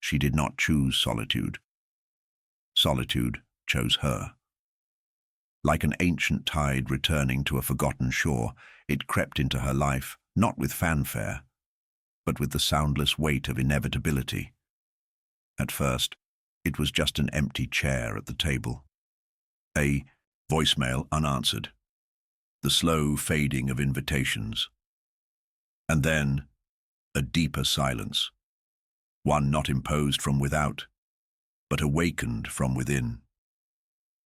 She did not choose solitude. Solitude chose her. Like an ancient tide returning to a forgotten shore, it crept into her life, not with fanfare, but with the soundless weight of inevitability. At first, it was just an empty chair at the table. A voicemail unanswered. The slow fading of invitations. And then, a deeper silence. One not imposed from without, but awakened from within.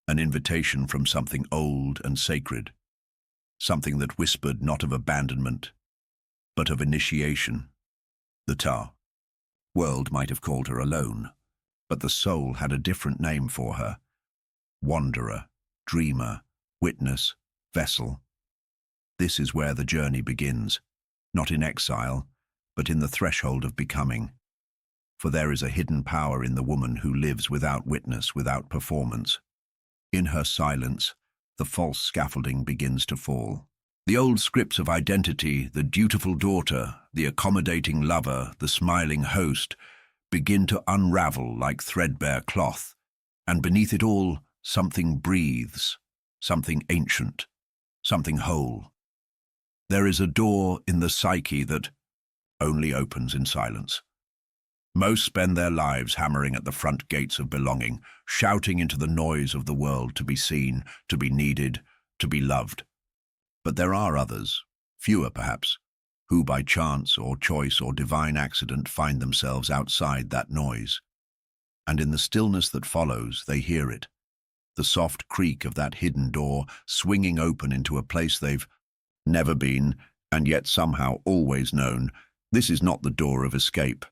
An invitation from something old and sacred. Something that whispered not of abandonment, but of initiation. The world might have called her alone, but the soul had a different name for her. Wanderer, dreamer, witness, vessel. This is where the journey begins, not in exile, but in the threshold of becoming. For there is a hidden power in the woman who lives without witness, without performance. In her silence, the false scaffolding begins to fall. The old scripts of identity, the dutiful daughter, the accommodating lover, the smiling host, begin to unravel like threadbare cloth, and beneath it all, something breathes, something ancient, something whole. There is a door in the psyche that only opens in silence. Most spend their lives hammering at the front gates of belonging, shouting into the noise of the world to be seen, to be needed, to be loved. But there are others, fewer perhaps, who by chance or choice or divine accident find themselves outside that noise. And in the stillness that follows, they hear it, the soft creak of that hidden door swinging open into a place they've never been, and yet somehow always known. This is not the door of escape.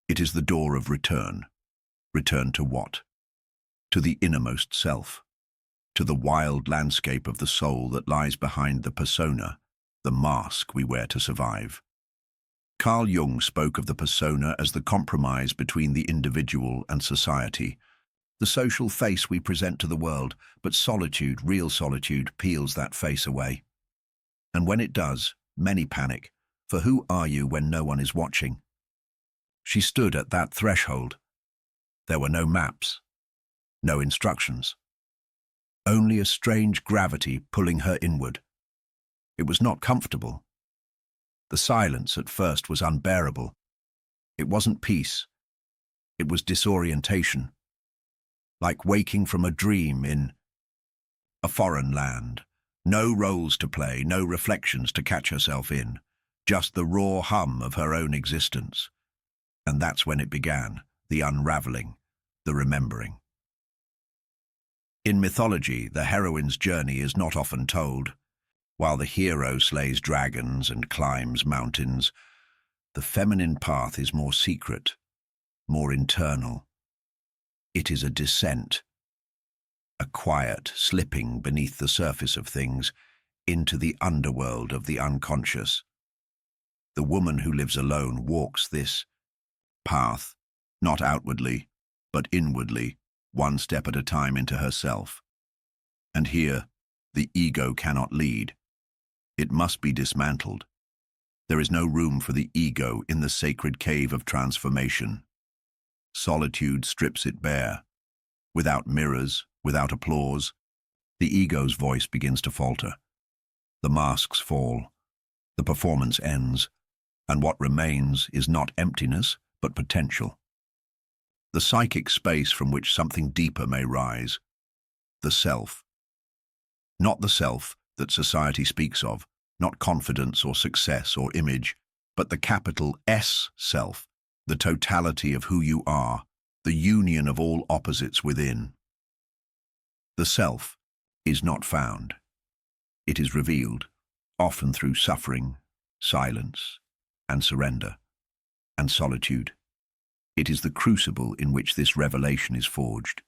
It is the door of return. Return to what? To the innermost self. To the wild landscape of the soul that lies behind the persona, the mask we wear to survive. Carl Jung spoke of the persona as the compromise between the individual and society, the social face we present to the world, but solitude, real solitude, peels that face away. And when it does, many panic, for who are you when no one is watching? She stood at that threshold. There were no maps, no instructions. Only a strange gravity pulling her inward. It was not comfortable. The silence at first was unbearable. It wasn't peace. It was disorientation. Like waking from a dream in a foreign land. No roles to play, no reflections to catch herself in. Just the raw hum of her own existence. And that's when it began, the unraveling, the remembering. In mythology, the heroine's journey is not often told. While the hero slays dragons and climbs mountains, the feminine path is more secret, more internal. It is a descent, a quiet slipping beneath the surface of things into the underworld of the unconscious. The woman who lives alone walks this path, not outwardly, but inwardly, one step at a time into herself. And here, the ego cannot lead. It must be dismantled. There is no room for the ego in the sacred cave of transformation. Solitude strips it bare. Without mirrors, without applause, the ego's voice begins to falter. The masks fall. The performance ends. And what remains is not emptiness, but potential. The psychic space from which something deeper may rise. The self. Not the self that society speaks of, not confidence or success or image, but the capital S self, the totality of who you are, the union of all opposites within. The self is not found. It is revealed, often through suffering, silence, and surrender, and solitude. It is the crucible in which this revelation is forged.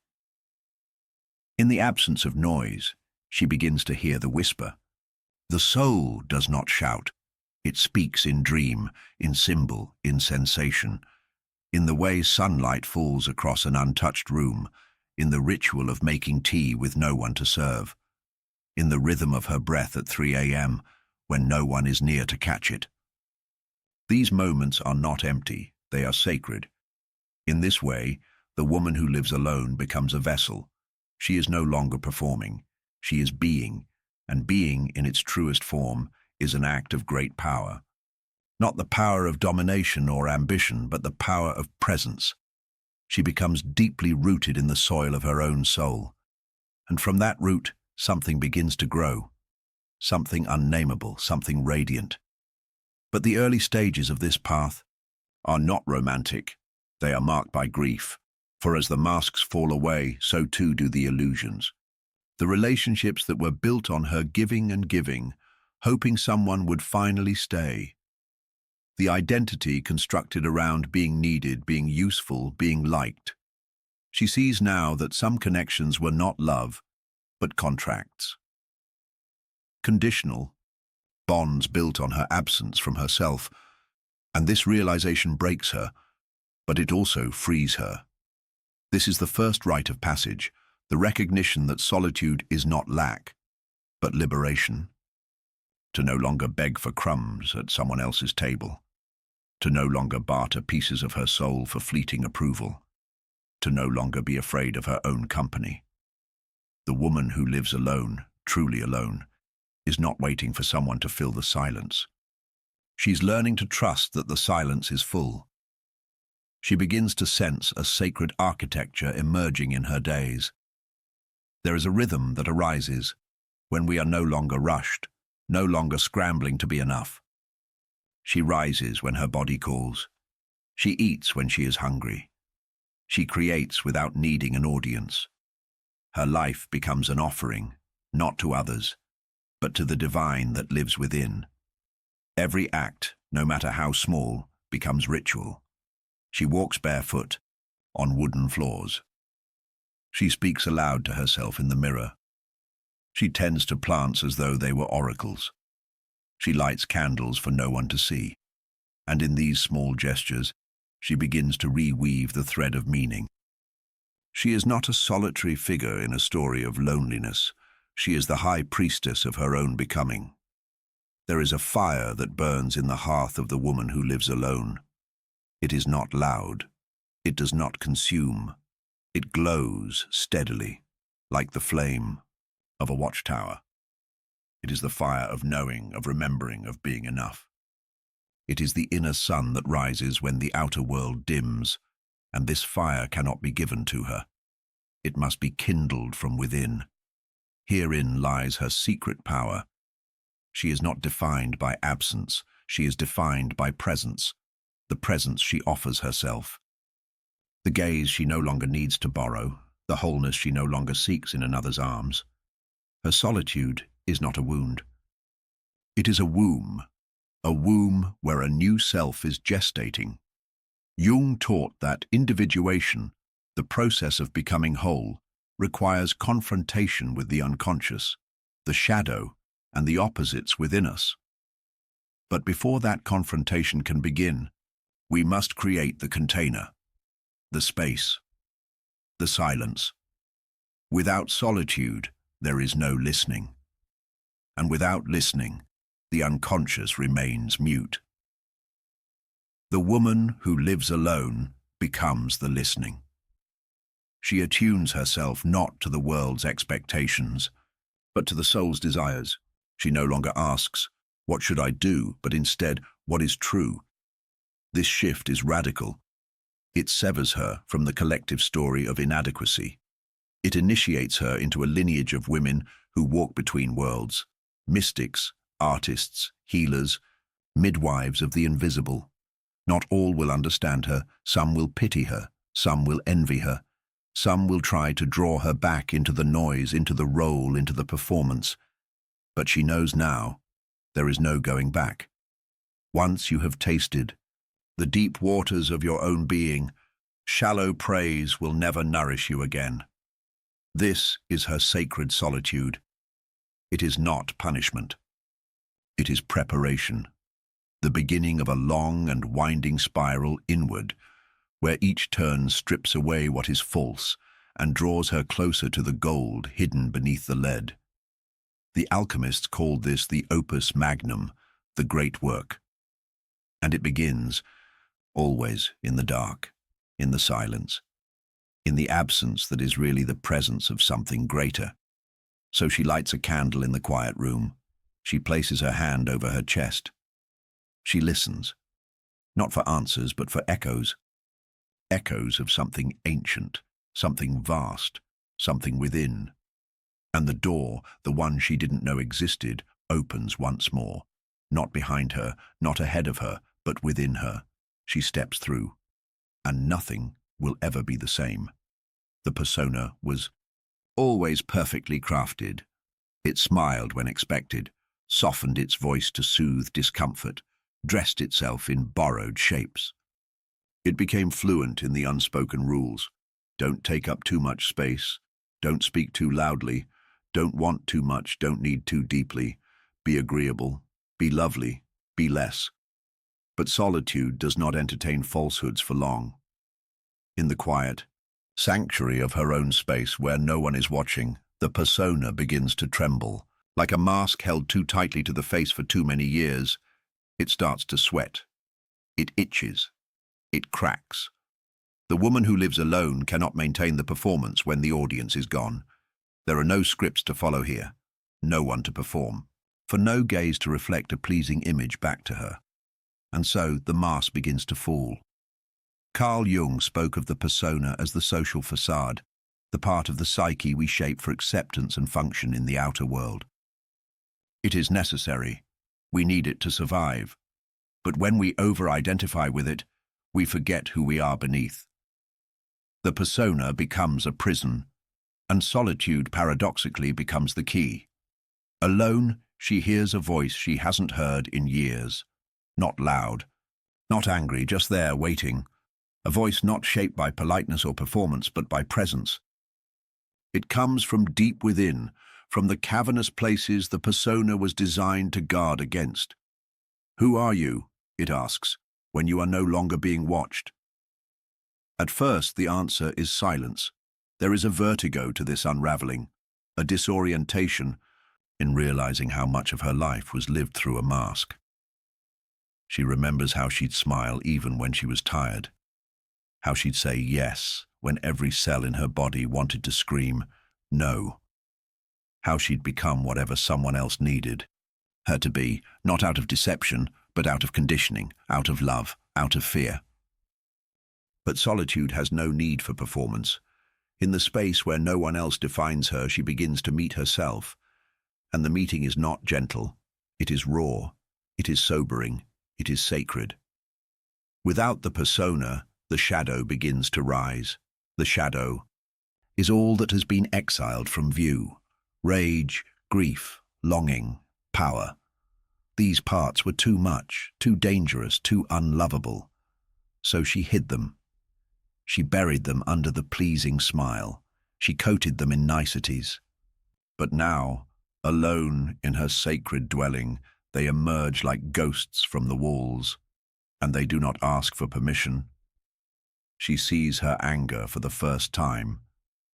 In the absence of noise, she begins to hear the whisper. The soul does not shout. It speaks in dream, in symbol, in sensation, in the way sunlight falls across an untouched room, in the ritual of making tea with no one to serve, in the rhythm of her breath at 3 a.m. when no one is near to catch it. These moments are not empty, they are sacred. In this way, the woman who lives alone becomes a vessel. She is no longer performing. She is being, and being in its truest form is an act of great power. Not the power of domination or ambition, but the power of presence. She becomes deeply rooted in the soil of her own soul. And from that root, something begins to grow. Something unnameable, something radiant. But the early stages of this path are not romantic. They are marked by grief. For as the masks fall away, so too do the illusions. The relationships that were built on her giving and giving, hoping someone would finally stay. The identity constructed around being needed, being useful, being liked. She sees now that some connections were not love, but contracts. Conditional, bonds built on her absence from herself, and this realization breaks her, but it also frees her. This is the first rite of passage, the recognition that solitude is not lack, but liberation. To no longer beg for crumbs at someone else's table. To no longer barter pieces of her soul for fleeting approval. To no longer be afraid of her own company. The woman who lives alone, truly alone, is not waiting for someone to fill the silence. She's learning to trust that the silence is full. She begins to sense a sacred architecture emerging in her days. There is a rhythm that arises when we are no longer rushed, no longer scrambling to be enough. She rises when her body calls. She eats when she is hungry. She creates without needing an audience. Her life becomes an offering, not to others, but to the divine that lives within. Every act, no matter how small, becomes ritual. She walks barefoot on wooden floors. She speaks aloud to herself in the mirror. She tends to plants as though they were oracles. She lights candles for no one to see. And in these small gestures, she begins to reweave the thread of meaning. She is not a solitary figure in a story of loneliness. She is the high priestess of her own becoming. There is a fire that burns in the hearth of the woman who lives alone. It is not loud. It does not consume. It glows steadily, like the flame of a watchtower. It is the fire of knowing, of remembering, of being enough. It is the inner sun that rises when the outer world dims, and this fire cannot be given to her. It must be kindled from within. Herein lies her secret power. She is not defined by absence. She is defined by presence. The presence she offers herself. The gaze she no longer needs to borrow, the wholeness she no longer seeks in another's arms. Her solitude is not a wound. It is a womb where a new self is gestating. Jung taught that individuation, the process of becoming whole, requires confrontation with the unconscious, the shadow, and the opposites within us. But before that confrontation can begin, we must create the container, the space, the silence. Without solitude, there is no listening. And without listening, the unconscious remains mute. The woman who lives alone becomes the listening. She attunes herself not to the world's expectations, but to the soul's desires. She no longer asks, "What should I do?" but instead, "What is true?" This shift is radical. It severs her from the collective story of inadequacy. It initiates her into a lineage of women who walk between worlds, mystics, artists, healers, midwives of the invisible. Not all will understand her. Some will pity her. Some will envy her. Some will try to draw her back into the noise, into the role, into the performance. But she knows now, there is no going back. Once you have tasted the deep waters of your own being, shallow praise will never nourish you again. This is her sacred solitude. It is not punishment. It is preparation, the beginning of a long and winding spiral inward, where each turn strips away what is false and draws her closer to the gold hidden beneath the lead. The alchemists called this the opus magnum, the great work. And it begins, always in the dark, in the silence, in the absence that is really the presence of something greater. So she lights a candle in the quiet room. She places her hand over her chest. She listens, not for answers, but for echoes. Echoes of something ancient, something vast, something within. And the door, the one she didn't know existed, opens once more. Not behind her, not ahead of her, but within her. She steps through. And nothing will ever be the same. The persona was always perfectly crafted. It smiled when expected, softened its voice to soothe discomfort, dressed itself in borrowed shapes. It became fluent in the unspoken rules. Don't take up too much space. Don't speak too loudly. Don't want too much. Don't need too deeply. Be agreeable. Be lovely. Be less. But solitude does not entertain falsehoods for long. In the quiet sanctuary of her own space where no one is watching, the persona begins to tremble. Like a mask held too tightly to the face for too many years, it starts to sweat. It itches. It cracks. The woman who lives alone cannot maintain the performance when the audience is gone. There are no scripts to follow here, no one to perform, for no gaze to reflect a pleasing image back to her. And so the mask begins to fall. Carl Jung spoke of the persona as the social facade, the part of the psyche we shape for acceptance and function in the outer world. It is necessary. We need it to survive. But when we over-identify with it, we forget who we are beneath. The persona becomes a prison, and solitude paradoxically becomes the key. Alone, she hears a voice she hasn't heard in years. Not loud, not angry, just there, waiting. A voice not shaped by politeness or performance, but by presence. It comes from deep within, from the cavernous places the persona was designed to guard against. Who are you, it asks, when you are no longer being watched? At first, the answer is silence. There is a vertigo to this unraveling, a disorientation in realizing how much of her life was lived through a mask. She remembers how she'd smile even when she was tired, how she'd say yes when every cell in her body wanted to scream no, how she'd become whatever someone else needed her to be, not out of deception, but out of conditioning, out of love, out of fear. But solitude has no need for performance. In the space where no one else defines her, she begins to meet herself. And the meeting is not gentle. It is raw. It is sobering. It is sacred. Without the persona, the shadow begins to rise. The shadow is all that has been exiled from view. Rage, grief, longing, power. These parts were too much, too dangerous, too unlovable. So she hid them. She buried them under the pleasing smile. She coated them in niceties. But now, alone in her sacred dwelling, they emerge like ghosts from the walls, and they do not ask for permission. She sees her anger for the first time,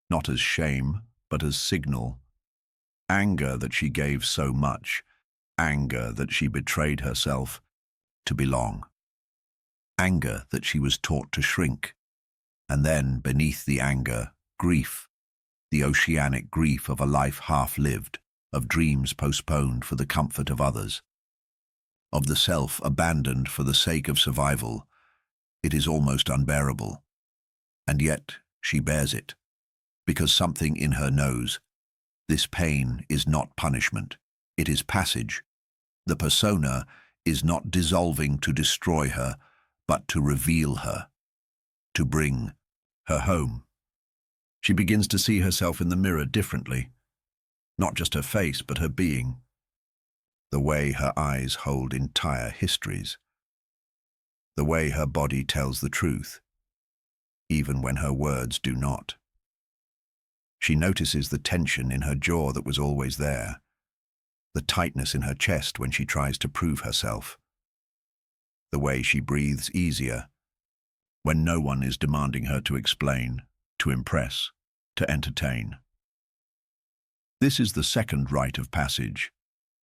not as shame, but as signal. Anger that she gave so much, anger that she betrayed herself to belong. Anger that she was taught to shrink. And then, beneath the anger, grief, the oceanic grief of a life half-lived, of dreams postponed for the comfort of others, of the self abandoned for the sake of survival. It is almost unbearable. And yet she bears it, because something in her knows this pain is not punishment, it is passage. The persona is not dissolving to destroy her, but to reveal her, to bring her home. She begins to see herself in the mirror differently, not just her face, but her being, the way her eyes hold entire histories, the way her body tells the truth, even when her words do not. She notices the tension in her jaw that was always there, the tightness in her chest when she tries to prove herself, the way she breathes easier when no one is demanding her to explain, to impress, to entertain. This is the second rite of passage,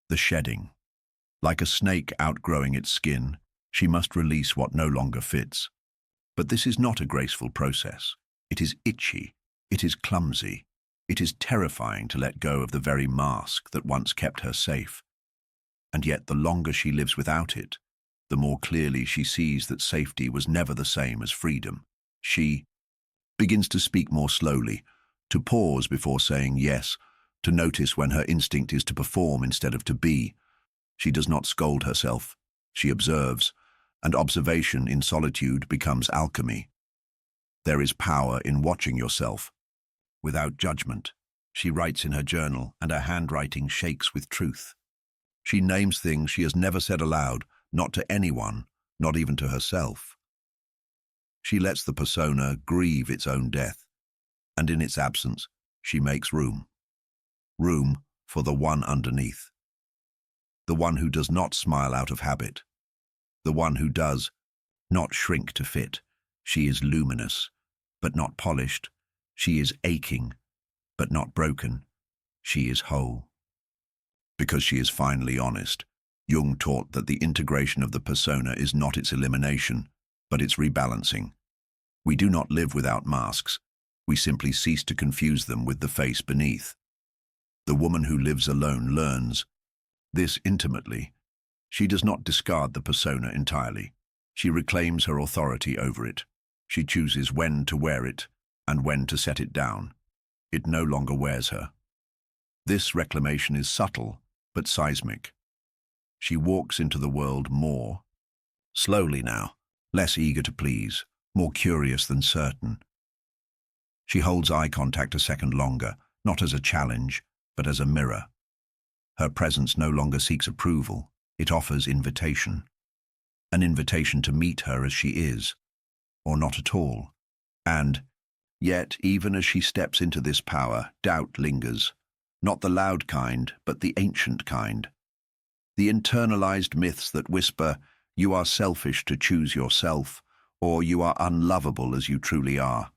the shedding. Like a snake outgrowing its skin, she must release what no longer fits. But this is not a graceful process. It is itchy. It is clumsy. It is terrifying to let go of the very mask that once kept her safe. And yet the longer she lives without it, the more clearly she sees that safety was never the same as freedom. She begins to speak more slowly, to pause before saying yes, to notice when her instinct is to perform instead of to be. She does not scold herself. She observes, and observation in solitude becomes alchemy. There is power in watching yourself, without judgment. She writes in her journal, and her handwriting shakes with truth. She names things she has never said aloud, not to anyone, not even to herself. She lets the persona grieve its own death, and in its absence, she makes room. Room for the one underneath. The one who does not smile out of habit. The one who does not shrink to fit. She is luminous, but not polished. She is aching, but not broken. She is whole. Because she is finally honest, Jung taught that the integration of the persona is not its elimination, but its rebalancing. We do not live without masks. We simply cease to confuse them with the face beneath. The woman who lives alone learns this intimately. She does not discard the persona entirely. She reclaims her authority over it. She chooses when to wear it and when to set it down. It no longer wears her. This reclamation is subtle, but seismic. She walks into the world more slowly now, less eager to please, more curious than certain. She holds eye contact a second longer, not as a challenge, but as a mirror. Her presence no longer seeks approval. It offers invitation. An invitation to meet her as she is, or not at all. And yet, even as she steps into this power, doubt lingers. Not the loud kind, but the ancient kind. The internalized myths that whisper, you are selfish to choose yourself, or you are unlovable as you truly are.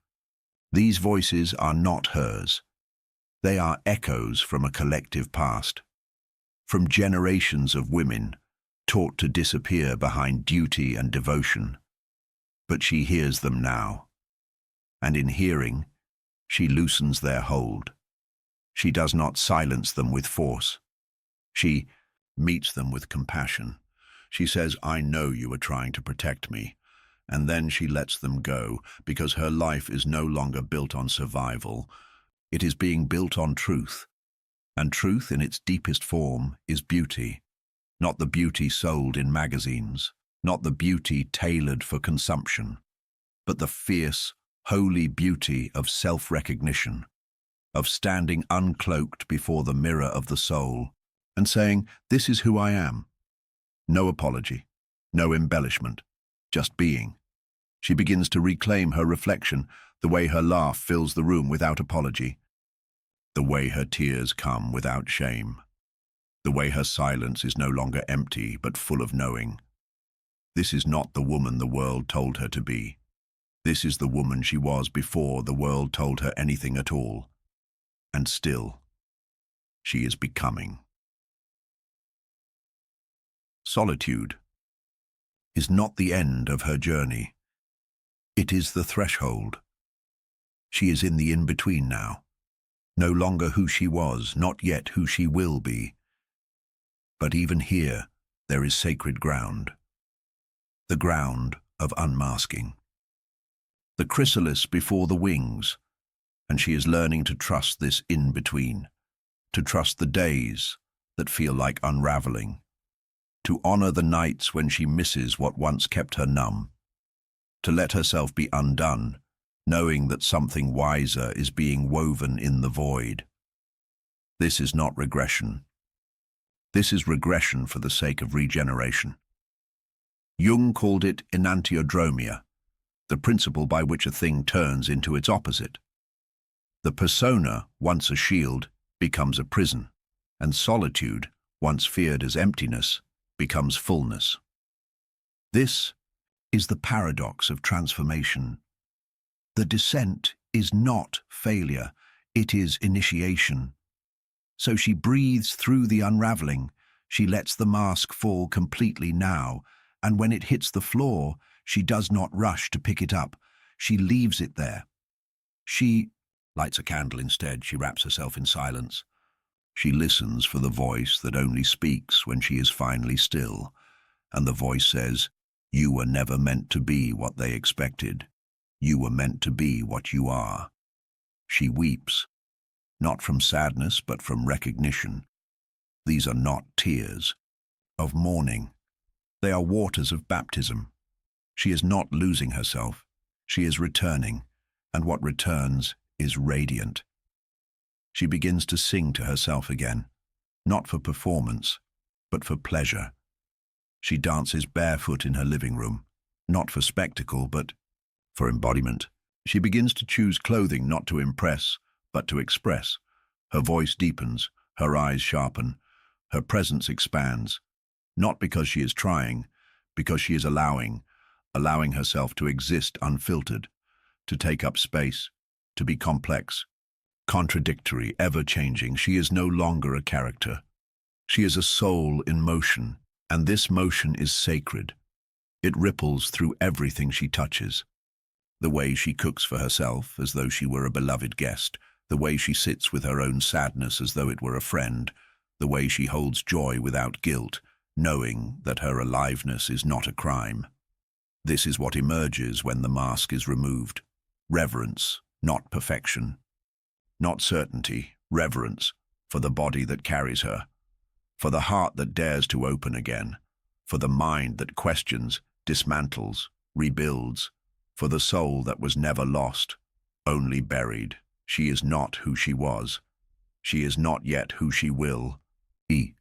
These voices are not hers. They are echoes from a collective past. From generations of women, taught to disappear behind duty and devotion. But she hears them now. And in hearing, she loosens their hold. She does not silence them with force. She meets them with compassion. She says, I know you are trying to protect me. And then she lets them go, because her life is no longer built on survival. It is being built on truth. And truth in its deepest form is beauty. Not the beauty sold in magazines, not the beauty tailored for consumption, but the fierce, holy beauty of self-recognition, of standing uncloaked before the mirror of the soul and saying, this is who I am. No apology, no embellishment, just being. She begins to reclaim her reflection, the way her laugh fills the room without apology, the way her tears come without shame, the way her silence is no longer empty but full of knowing. This is not the woman the world told her to be. This is the woman she was before the world told her anything at all. And still, she is becoming. Solitude is not the end of her journey. It is the threshold. She is in the in-between now. No longer who she was, not yet who she will be. But even here, there is sacred ground. The ground of unmasking. The chrysalis before the wings, and she is learning to trust this in-between, to trust the days that feel like unraveling, to honor the nights when she misses what once kept her numb, to let herself be undone, knowing that something wiser is being woven in the void. This is not regression. This is regression for the sake of regeneration. Jung called it enantiodromia, the principle by which a thing turns into its opposite. The persona, once a shield, becomes a prison, and solitude, once feared as emptiness, becomes fullness. This is the paradox of transformation. The descent is not failure, it is initiation. So she breathes through the unraveling, she lets the mask fall completely now, and when it hits the floor, She does not rush to pick it up. She leaves it there. She lights a candle instead. She wraps herself in silence. She listens for the voice that only speaks when she is finally still. And the voice says, "You were never meant to be what they expected. You were meant to be what you are." She weeps, not from sadness but from recognition. These are not tears of mourning. They are waters of baptism. She is not losing herself. She is returning, and what returns is radiant. She begins to sing to herself again, not for performance, but for pleasure. She dances barefoot in her living room, not for spectacle, but for embodiment. She begins to choose clothing not to impress, but to express. Her voice deepens, her eyes sharpen, her presence expands, not because she is trying, because she is allowing herself to exist unfiltered, to take up space, to be complex, contradictory, ever-changing. She is no longer a character. She is a soul in motion, and this motion is sacred. It ripples through everything she touches. The way she cooks for herself as though she were a beloved guest, the way she sits with her own sadness as though it were a friend, the way she holds joy without guilt, knowing that her aliveness is not a crime. This is what emerges when the mask is removed. Reverence, not perfection. Not certainty, reverence, for the body that carries her, for the heart that dares to open again, for the mind that questions, dismantles, rebuilds, for the soul that was never lost, only buried. She is not who she was. She is not yet who she will be.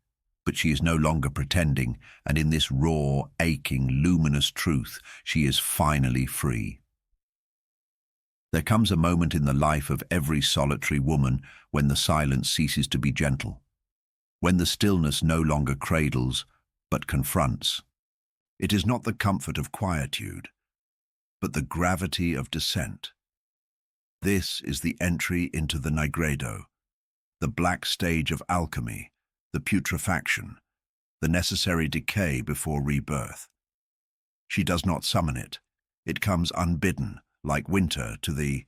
But she is no longer pretending, and in this raw, aching, luminous truth, she is finally free. There comes a moment in the life of every solitary woman when the silence ceases to be gentle, when the stillness no longer cradles, but confronts. It is not the comfort of quietude, but the gravity of descent. This is the entry into the Nigredo, the black stage of alchemy, the putrefaction, the necessary decay before rebirth. She does not summon it. It comes unbidden, like winter to the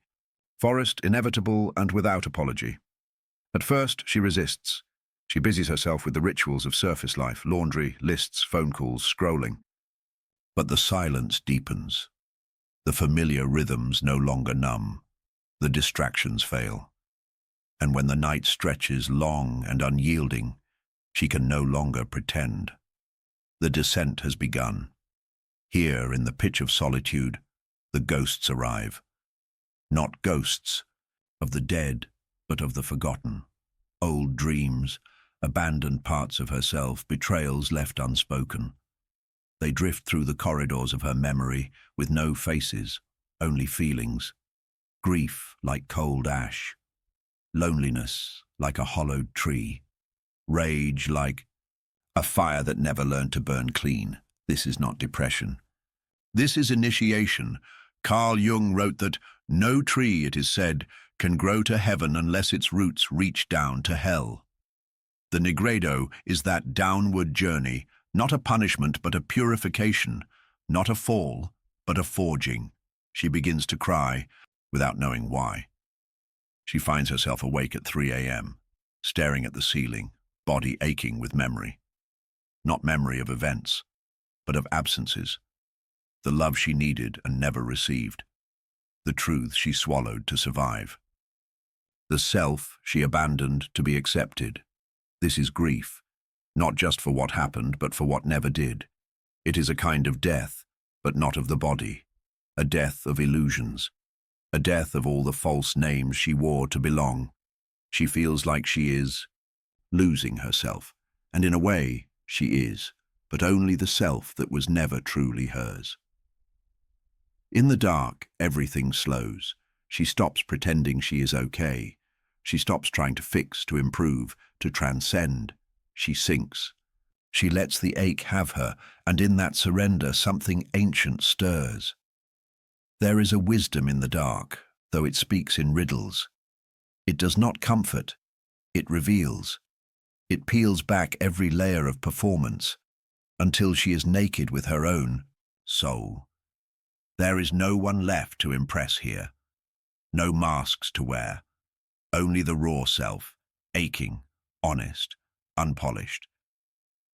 forest, inevitable and without apology. At first, she resists. She busies herself with the rituals of surface life, laundry, lists, phone calls, scrolling. But the silence deepens. The familiar rhythms no longer numb. The distractions fail. And when the night stretches long and unyielding, she can no longer pretend. The descent has begun. Here, in the pitch of solitude, the ghosts arrive. Not ghosts of the dead, but of the forgotten. Old dreams, abandoned parts of herself, betrayals left unspoken. They drift through the corridors of her memory with no faces, only feelings. Grief like cold ash. Loneliness like a hollowed tree. Rage like a fire that never learned to burn clean. This is not depression. This is initiation. Carl Jung wrote that no tree, it is said, can grow to heaven unless its roots reach down to hell. The Nigredo is that downward journey, not a punishment but a purification, not a fall but a forging. She begins to cry without knowing why. She finds herself awake at 3 a.m., staring at the ceiling, body aching with memory. Not memory of events, but of absences. The love she needed and never received. The truth she swallowed to survive. The self she abandoned to be accepted. This is grief, not just for what happened, but for what never did. It is a kind of death, but not of the body. A death of illusions. A death of all the false names she wore to belong. She feels like she is losing herself, and in a way, she is, but only the self that was never truly hers. In the dark, everything slows. She stops pretending she is okay. She stops trying to fix, to improve, to transcend. She sinks. She lets the ache have her, and in that surrender, something ancient stirs. There is a wisdom in the dark, though it speaks in riddles. It does not comfort, it reveals. It peels back every layer of performance until she is naked with her own soul. There is no one left to impress here, no masks to wear, only the raw self, aching, honest, unpolished.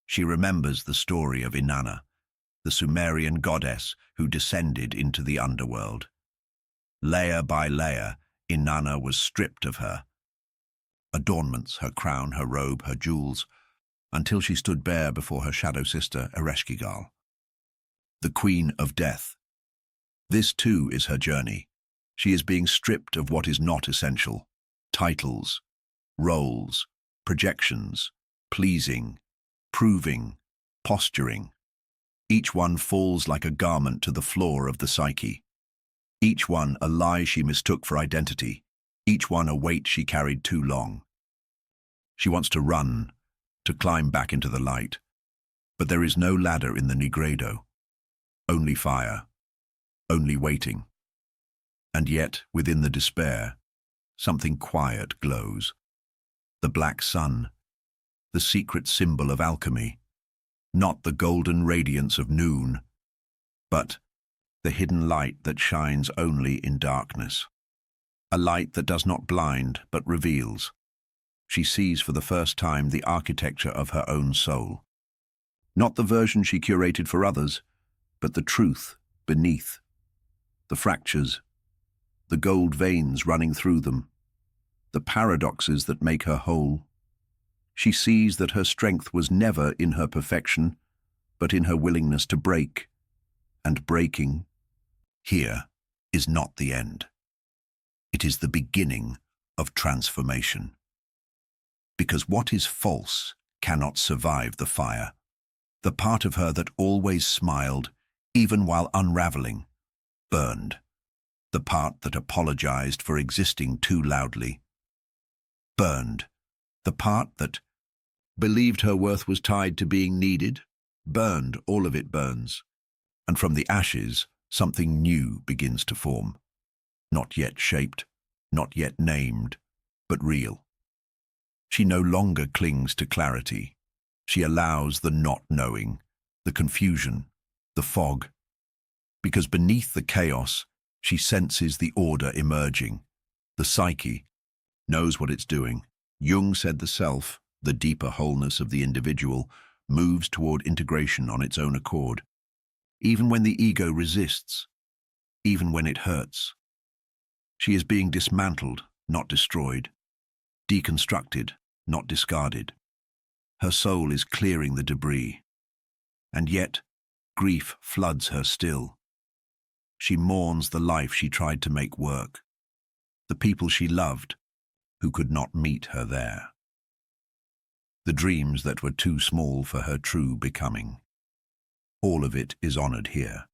She remembers the story of Inanna, the Sumerian goddess who descended into the underworld. Layer by layer, Inanna was stripped of her adornments, her crown, her robe, her jewels, until she stood bare before her shadow sister, Ereshkigal, the Queen of Death. This too is her journey. She is being stripped of what is not essential: titles, roles, projections, pleasing, proving, posturing. Each one falls like a garment to the floor of the psyche. Each one a lie she mistook for identity. Each one a weight she carried too long. She wants to run, to climb back into the light. But there is no ladder in the Nigredo. Only fire. Only waiting. And yet, within the despair, something quiet glows. The black sun, the secret symbol of alchemy. Not the golden radiance of noon, but the hidden light that shines only in darkness. A light that does not blind, but reveals. She sees for the first time the architecture of her own soul. Not the version she curated for others, but the truth beneath. The fractures, the gold veins running through them, the paradoxes that make her whole. She sees that her strength was never in her perfection, but in her willingness to break. And breaking, here, is not the end. It is the beginning of transformation. Because what is false cannot survive the fire. The part of her that always smiled, even while unraveling, burned. The part that apologized for existing too loudly, burned. The part that believed her worth was tied to being needed, burned. All of it burns. And from the ashes, something new begins to form. Not yet shaped, not yet named, but real. She no longer clings to clarity. She allows the not knowing, the confusion, the fog. Because beneath the chaos, she senses the order emerging. The psyche knows what it's doing. Jung said the self, the deeper wholeness of the individual, moves toward integration on its own accord. Even when the ego resists, even when it hurts. She is being dismantled, not destroyed. Deconstructed, not discarded. Her soul is clearing the debris. And yet, grief floods her still. She mourns the life she tried to make work. The people she loved, who could not meet her there. The dreams that were too small for her true becoming. All of it is honored here.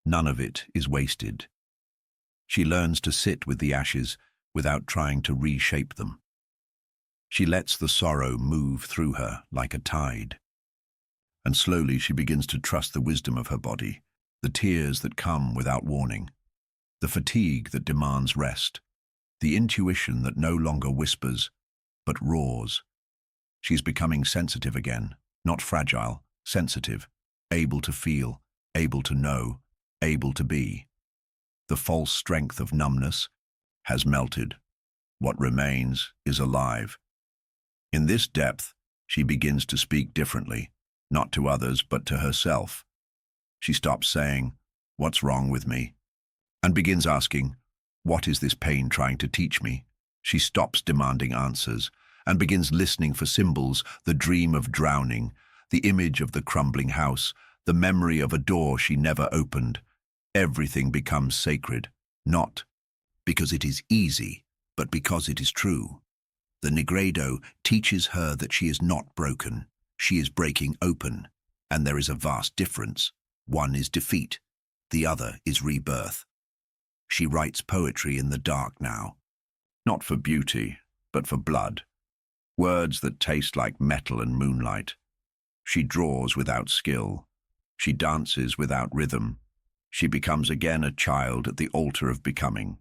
None of it is wasted. She learns to sit with the ashes without trying to reshape them. She lets the sorrow move through her like a tide. And slowly she begins to trust the wisdom of her body, the tears that come without warning, the fatigue that demands rest, the intuition that no longer whispers, but roars. She's becoming sensitive again, not fragile, sensitive, able to feel, able to know, able to be. The false strength of numbness has melted. What remains is alive. In this depth, she begins to speak differently, not to others, but to herself. She stops saying, "What's wrong with me?" and begins asking, "What is this pain trying to teach me?" She stops demanding answers and begins listening for symbols, the dream of drowning, the image of the crumbling house, the memory of a door she never opened. Everything becomes sacred, not because it is easy, but because it is true. The Nigredo teaches her that she is not broken, she is breaking open, and there is a vast difference. One is defeat, the other is rebirth. She writes poetry in the dark now, not for beauty, but for blood. Words that taste like metal and moonlight. She draws without skill. She dances without rhythm. She becomes again a child at the altar of becoming.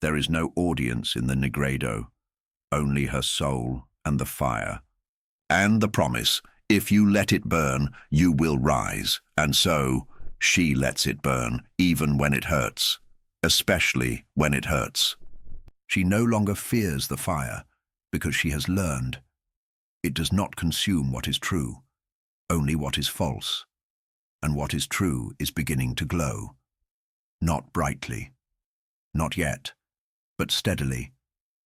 There is no audience in the Nigredo, only her soul and the fire. And the promise, if you let it burn, you will rise. And so, She lets it burn, even when it hurts, especially when it hurts. She no longer fears the fire, because she has learned. It does not consume what is true, only what is false. And what is true is beginning to glow. Not brightly, not yet, but steadily,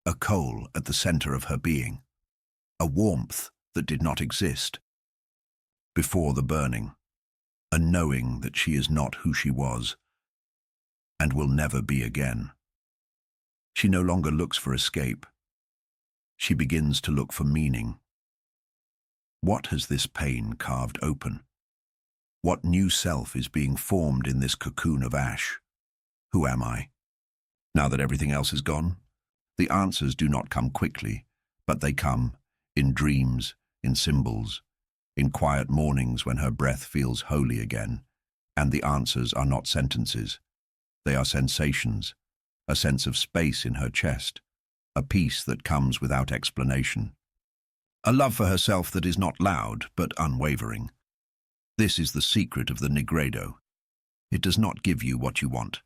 a coal at the center of her being, a warmth that did not exist before the burning, a knowing that she is not who she was and will never be again. She no longer looks for escape. She begins to look for meaning. What has this pain carved open? What new self is being formed in this cocoon of ash? Who am I? Now that everything else is gone, the answers do not come quickly, but they come in dreams, in symbols, in quiet mornings when her breath feels holy again. And the answers are not sentences. They are sensations, a sense of space in her chest, a peace that comes without explanation, a love for herself that is not loud but unwavering. This is the secret of the Nigredo. It does not give you what you want.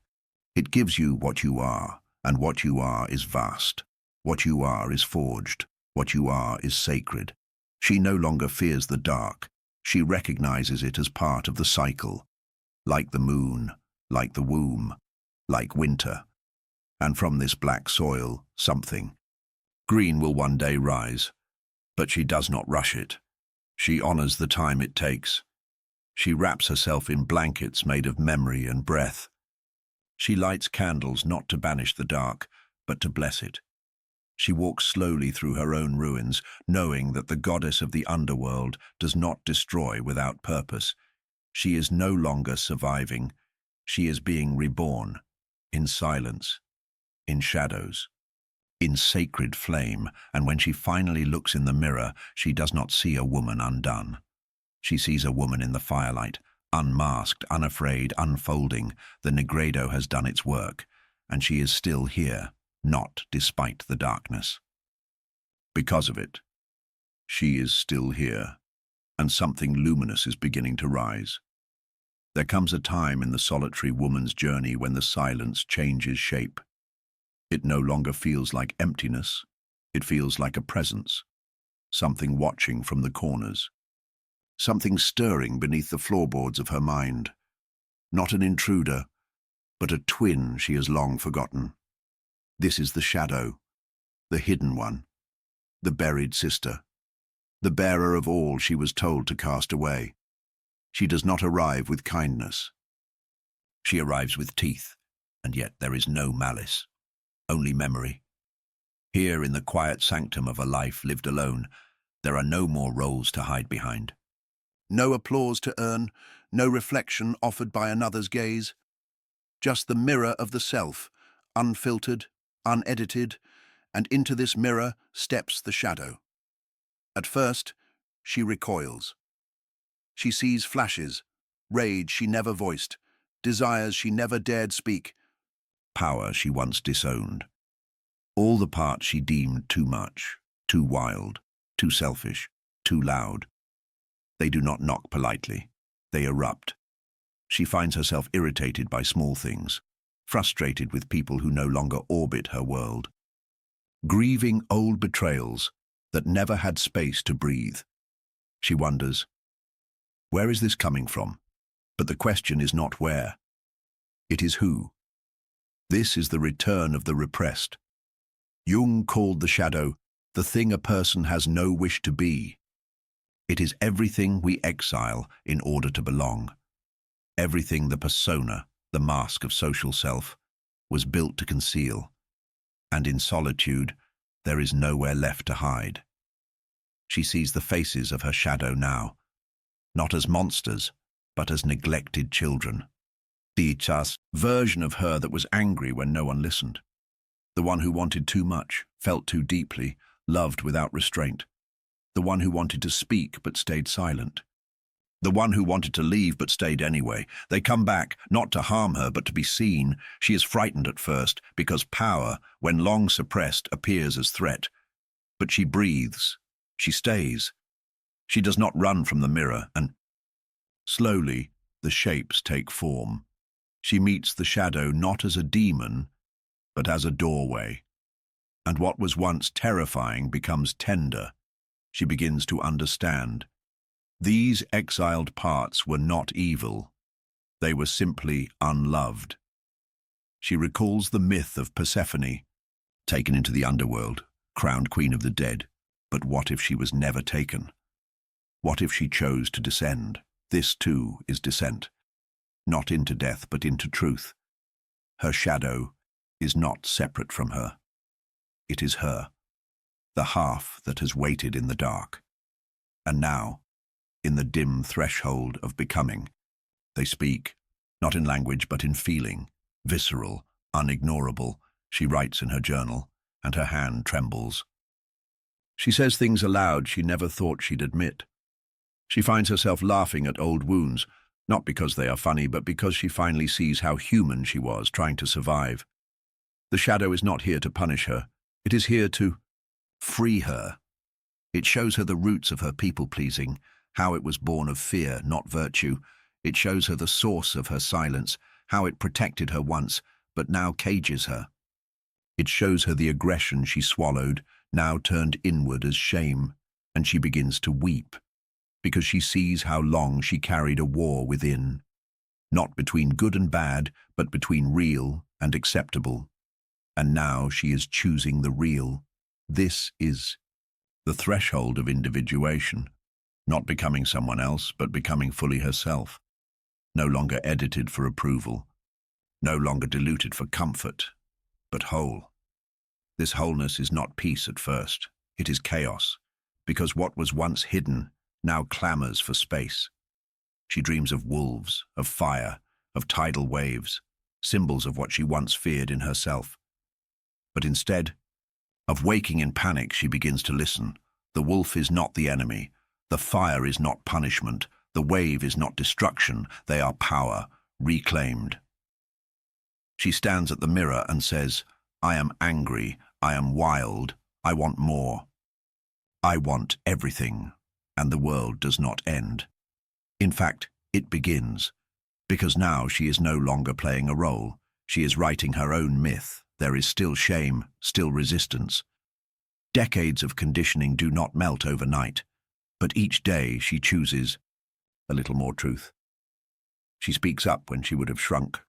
It gives you what you are, and what you are is vast. What you are is forged. What you are is sacred. She no longer fears the dark. She recognizes it as part of the cycle, like the moon, like the womb, like winter. And from this black soil, something green will one day rise. But she does not rush it. She honors the time it takes. She wraps herself in blankets made of memory and breath. She lights candles not to banish the dark, but to bless it. She walks slowly through her own ruins, knowing that the goddess of the underworld does not destroy without purpose. She is no longer surviving. She is being reborn, in silence, in shadows, in sacred flame, and when she finally looks in the mirror, she does not see a woman undone. She sees a woman in the firelight, unmasked, unafraid, unfolding. The Nigredo has done its work, and she is still here, not despite the darkness. Because of it, she is still here, and something luminous is beginning to rise. There comes a time in the solitary woman's journey when the silence changes shape. It no longer feels like emptiness. It feels like a presence, something watching from the corners, something stirring beneath the floorboards of her mind. Not an intruder, but a twin she has long forgotten. This is the shadow, the hidden one, the buried sister, the bearer of all she was told to cast away. She does not arrive with kindness. She arrives with teeth, and yet there is no malice, only memory. Here in the quiet sanctum of a life lived alone, there are no more roles to hide behind. No applause to earn, no reflection offered by another's gaze. Just the mirror of the self, unfiltered, unedited, and into this mirror steps the shadow. At first, she recoils. She sees flashes, rage she never voiced, desires she never dared speak, power she once disowned. All the parts she deemed too much, too wild, too selfish, too loud. They do not knock politely. They erupt. She finds herself irritated by small things, frustrated with people who no longer orbit her world, grieving old betrayals that never had space to breathe. She wonders, where is this coming from? But the question is not where. It is who. This is the return of the repressed. Jung called the shadow the thing a person has no wish to be. It is everything we exile in order to belong. Everything the persona, the mask of social self, was built to conceal. And in solitude, there is nowhere left to hide. She sees the faces of her shadow now, not as monsters, but as neglected children. The version of her that was angry when no one listened. The one who wanted too much, felt too deeply, loved without restraint. The one who wanted to speak but stayed silent. The one who wanted to leave but stayed anyway. They come back, not to harm her but to be seen. She is frightened at first, because power, when long suppressed, appears as threat. But she breathes. She stays. She does not run from the mirror, and slowly, The shapes take form. She meets the shadow not as a demon, but as a doorway. And what was once terrifying becomes tender. She begins to understand. These exiled parts were not evil. They were simply unloved. She recalls the myth of Persephone, taken into the underworld, crowned queen of the dead. But what if she was never taken? What if she chose to descend? This, too, is descent. Not into death, but into truth. Her shadow is not separate from her. It is her, the half that has waited in the dark. And now, in the dim threshold of becoming, they speak, not in language but in feeling, visceral, unignorable. She writes in her journal, and her hand trembles. She says things aloud she never thought she'd admit. She finds herself laughing at old wounds, not because they are funny, but because she finally sees how human she was trying to survive. The shadow is not here to punish her. It is here to free her. It shows her the roots of her people-pleasing, how it was born of fear, not virtue. It shows her the source of her silence, how it protected her once, but now cages her. It shows her the aggression she swallowed, now turned inward as shame, and she begins to weep, because she sees how long she carried a war within, not between good and bad, but between real and acceptable. And now she is choosing the real. This is the threshold of individuation, not becoming someone else, but becoming fully herself, no longer edited for approval, no longer diluted for comfort, but whole. This wholeness is not peace at first, it is chaos, because what was once hidden now clamors for space. She dreams of wolves, of fire, of tidal waves, symbols of what she once feared in herself. But instead of waking in panic, she begins to listen. The wolf is not the enemy. The fire is not punishment. The wave is not destruction. They are power, reclaimed. She stands at the mirror and says, I am angry. I am wild. I want more. I want everything. And the world does not end. In fact, it begins. Because now she is no longer playing a role. She is writing her own myth. There is still shame, still resistance. Decades of conditioning do not melt overnight, but each day she chooses a little more truth. She speaks up when she would have shrunk.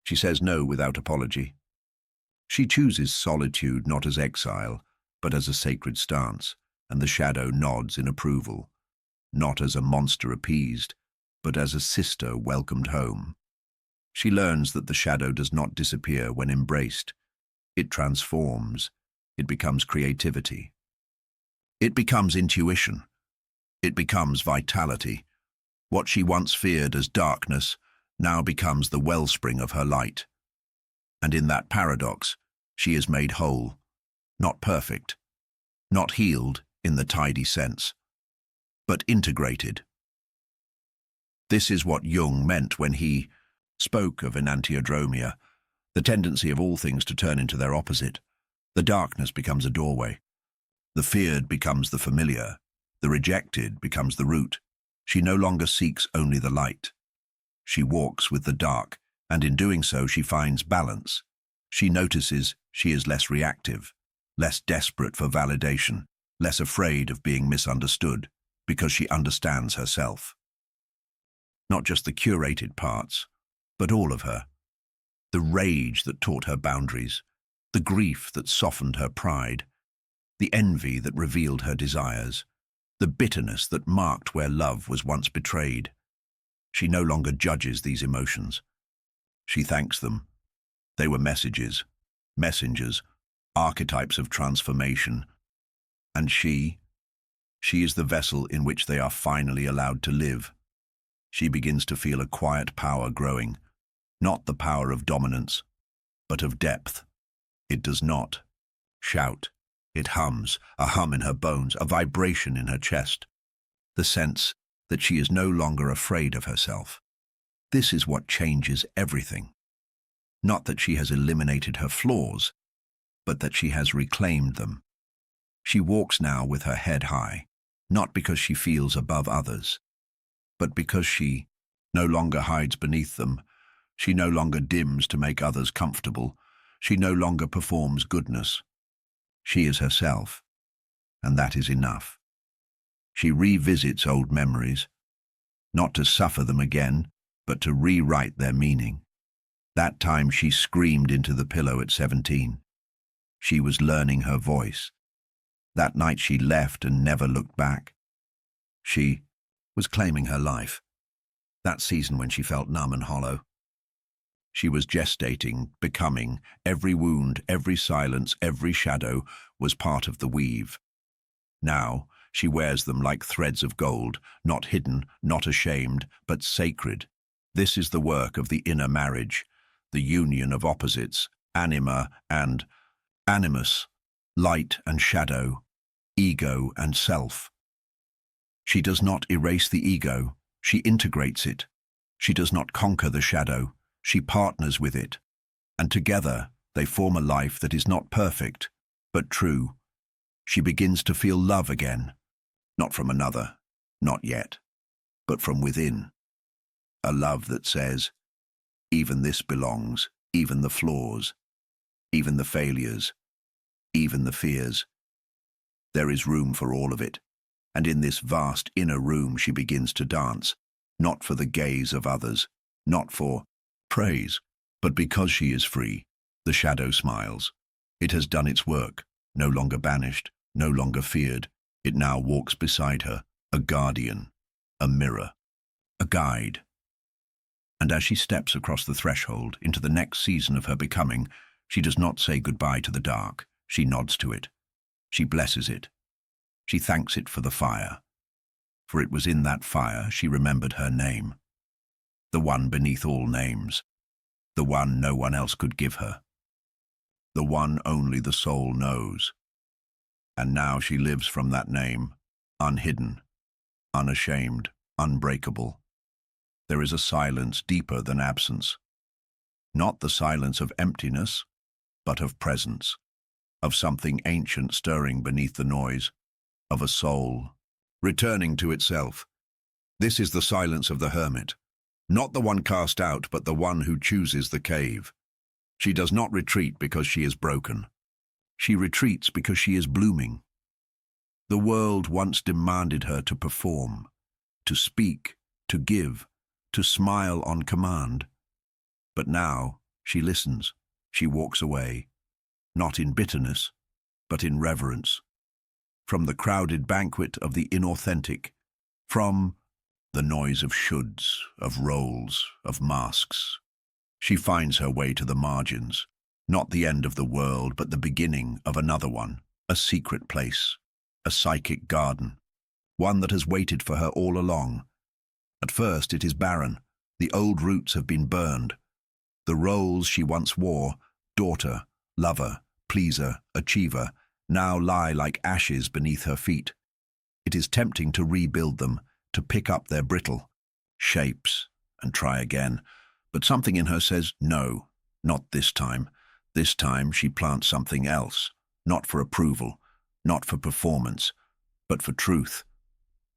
She says no without apology. She chooses solitude not as exile, but as a sacred stance, and the shadow nods in approval, not as a monster appeased, but as a sister welcomed home. She learns that the shadow does not disappear when embraced. It transforms. It becomes creativity. It becomes intuition. It becomes vitality. What she once feared as darkness now becomes the wellspring of her light. And in that paradox, she is made whole, not perfect, not healed in the tidy sense, but integrated. This is what Jung meant when he spoke of enantiodromia, the tendency of all things to turn into their opposite. The darkness becomes a doorway. The feared becomes the familiar. The rejected becomes the root. She no longer seeks only the light. She walks with the dark, and in doing so she finds balance. She notices she is less reactive, less desperate for validation, less afraid of being misunderstood, because she understands herself. Not just the curated parts, but all of her. The rage that taught her boundaries, the grief that softened her pride, the envy that revealed her desires, the bitterness that marked where love was once betrayed. She no longer judges these emotions. She thanks them. They were messages, messengers, archetypes of transformation. And she is the vessel in which they are finally allowed to live. She begins to feel a quiet power growing, not the power of dominance, but of depth. It does not shout. It hums, a hum in her bones, a vibration in her chest, the sense that she is no longer afraid of herself. This is what changes everything. Not that she has eliminated her flaws, but that she has reclaimed them. She walks now with her head high, not because she feels above others, but because she no longer hides beneath them. She no longer dims to make others comfortable. She no longer performs goodness. She is herself, and that is enough. She revisits old memories, not to suffer them again, but to rewrite their meaning. That time she screamed into the pillow at 17. She was learning her voice. That night she left and never looked back. She was claiming her life. That season when she felt numb and hollow. She was gestating, becoming. Every wound, every silence, every shadow was part of the weave. Now she wears them like threads of gold, not hidden, not ashamed, but sacred. This is the work of the inner marriage, the union of opposites, anima and animus, light and shadow, ego and self. She does not erase the ego, she integrates it. She does not conquer the shadow, she partners with it. And together they form a life that is not perfect, but true. She begins to feel love again, not from another, not yet, but from within. A love that says, even this belongs, even the flaws, even the failures, even the fears. There is room for all of it, and in this vast inner room she begins to dance, not for the gaze of others, not for praise, but because she is free. The shadow smiles. It has done its work, no longer banished, no longer feared. It now walks beside her, a guardian, a mirror, a guide. And as she steps across the threshold into the next season of her becoming, she does not say goodbye to the dark. She nods to it. She blesses it. She thanks it for the fire. For it was in that fire she remembered her name. The one beneath all names. The one no one else could give her. The one only the soul knows. And now she lives from that name, unhidden, unashamed, unbreakable. There is a silence deeper than absence. Not the silence of emptiness, but of presence, of something ancient stirring beneath the noise, of a soul returning to itself. This is the silence of the hermit, not the one cast out, but the one who chooses the cave. She does not retreat because she is broken. She retreats because she is blooming. The world once demanded her to perform, to speak, to give, to smile on command. But now she listens, she walks away, not in bitterness, but in reverence. From the crowded banquet of the inauthentic, from the noise of shoulds, of roles, of masks, she finds her way to the margins, not the end of the world, but the beginning of another one, a secret place, a psychic garden, one that has waited for her all along. At first it is barren. The old roots have been burned. The roles she once wore, daughter, lover, pleaser, achiever, now lie like ashes beneath her feet. It is tempting to rebuild them, to pick up their brittle shapes and try again. But something in her says, no, not this time. This time she plants something else, not for approval, not for performance, but for truth.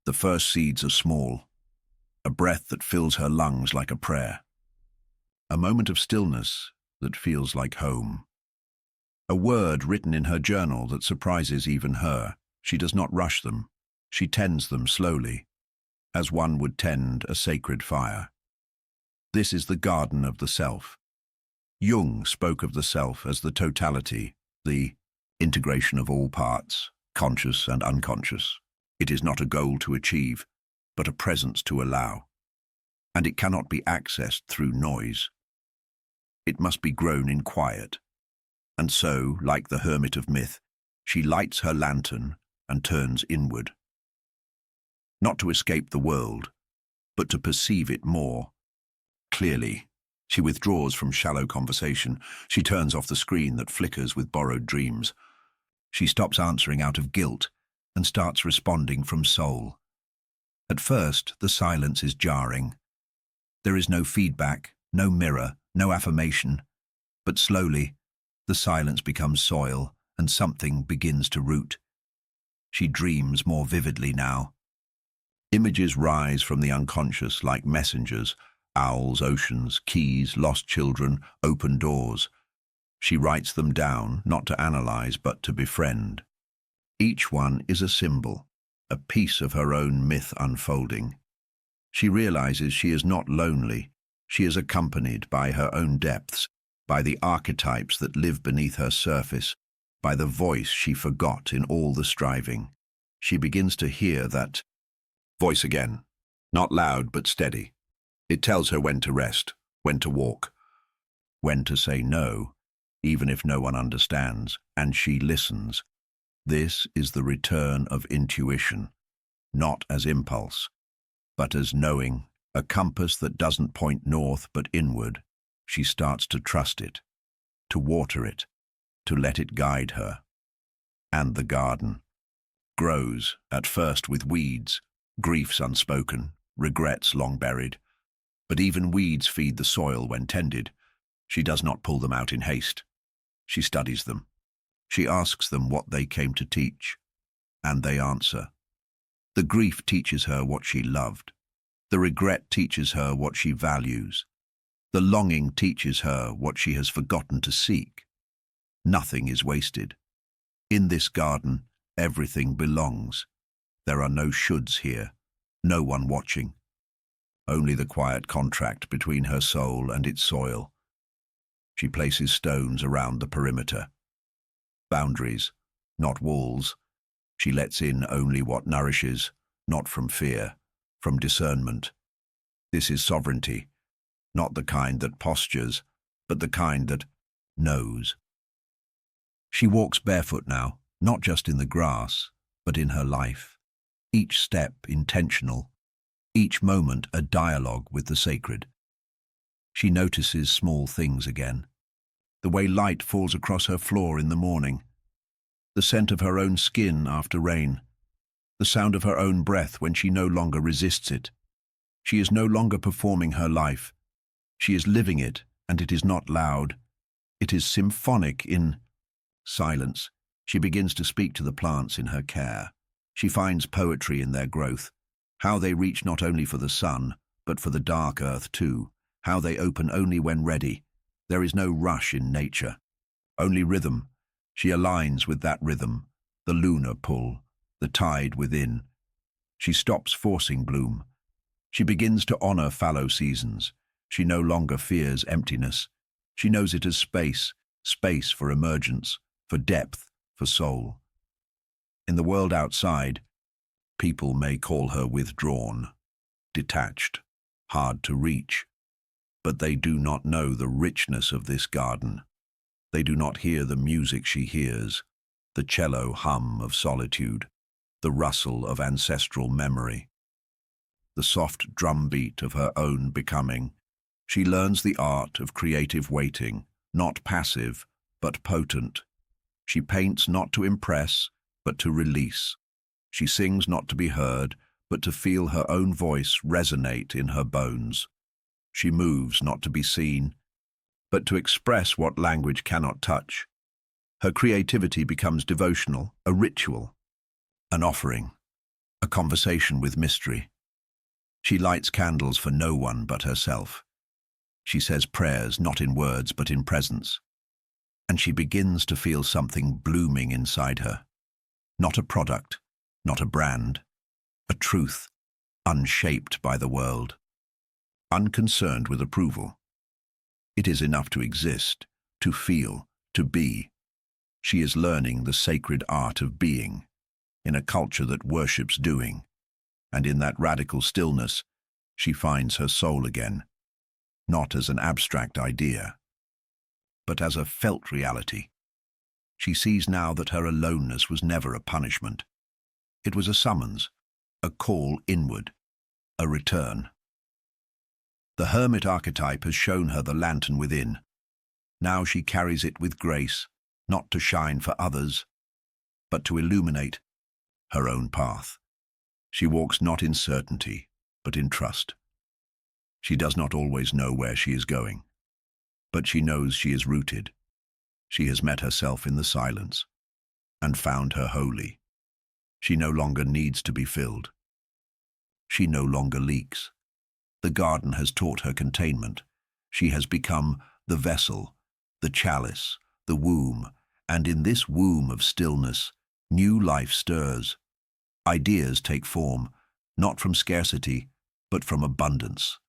The first seeds are small, a breath that fills her lungs like a prayer, a moment of stillness that feels like home. A word written in her journal that surprises even her. She does not rush them. She tends them slowly, as one would tend a sacred fire. This is the garden of the self. Jung spoke of the self as the totality, the integration of all parts, conscious and unconscious. It is not a goal to achieve, but a presence to allow. And it cannot be accessed through noise. It must be grown in quiet. And so, like the hermit of myth, she lights her lantern and turns inward. Not to escape the world, but to perceive it more clearly. She withdraws from shallow conversation. She turns off the screen that flickers with borrowed dreams. She stops answering out of guilt and starts responding from soul. At first, the silence is jarring. There is no feedback, no mirror, no affirmation. But slowly, the silence becomes soil and something begins to root. She dreams more vividly now. Images rise from the unconscious like messengers, owls, oceans, keys, lost children, open doors. She writes them down, not to analyze, but to befriend. Each one is a symbol, a piece of her own myth unfolding. She realizes she is not lonely. She is accompanied by her own depths, by the archetypes that live beneath her surface, by the voice she forgot in all the striving. She begins to hear that voice again, not loud but steady. It tells her when to rest, when to walk, when to say no, even if no one understands, and she listens. This is the return of intuition, not as impulse, but as knowing, a compass that doesn't point north but inward. She starts to trust it, to water it, to let it guide her. And the garden grows, at first with weeds, griefs unspoken, regrets long buried. But even weeds feed the soil when tended. She does not pull them out in haste. She studies them. She asks them what they came to teach, and they answer. The grief teaches her what she loved. The regret teaches her what she values. The longing teaches her what she has forgotten to seek. Nothing is wasted. In this garden, everything belongs. There are no shoulds here, no one watching. Only the quiet contract between her soul and its soil. She places stones around the perimeter. Boundaries, not walls. She lets in only what nourishes, not from fear, from discernment. This is sovereignty, not the kind that postures, but the kind that knows. She walks barefoot now, not just in the grass, but in her life. Each step intentional, each moment a dialogue with the sacred. She notices small things again. The way light falls across her floor in the morning, the scent of her own skin after rain, the sound of her own breath when she no longer resists it. She is no longer performing her life. She is living it, and it is not loud. It is symphonic in silence. She begins to speak to the plants in her care. She finds poetry in their growth, how they reach not only for the sun, but for the dark earth too, how they open only when ready. There is no rush in nature, only rhythm. She aligns with that rhythm, the lunar pull, the tide within. She stops forcing bloom. She begins to honor fallow seasons. She no longer fears emptiness. She knows it as space, space for emergence, for depth, for soul. In the world outside, people may call her withdrawn, detached, hard to reach, but they do not know the richness of this garden. They do not hear the music she hears, the cello hum of solitude, the rustle of ancestral memory, the soft drumbeat of her own becoming. She learns the art of creative waiting, not passive, but potent. She paints not to impress, but to release. She sings not to be heard, but to feel her own voice resonate in her bones. She moves not to be seen, but to express what language cannot touch. Her creativity becomes devotional, a ritual, an offering, a conversation with mystery. She lights candles for no one but herself. She says prayers not in words but in presence. And she begins to feel something blooming inside her. Not a product, not a brand, a truth, unshaped by the world, unconcerned with approval. It is enough to exist, to feel, to be. She is learning the sacred art of being, in a culture that worships doing, and in that radical stillness, she finds her soul again, not as an abstract idea, but as a felt reality. She sees now that her aloneness was never a punishment. It was a summons, a call inward, a return. The hermit archetype has shown her the lantern within. Now she carries it with grace, not to shine for others, but to illuminate her own path. She walks not in certainty, but in trust. She does not always know where she is going, but she knows she is rooted. She has met herself in the silence and found her holy. She no longer needs to be filled. She no longer leaks. The garden has taught her containment. She has become the vessel, the chalice, the womb, and in this womb of stillness, new life stirs. Ideas take form, not from scarcity, but from abundance.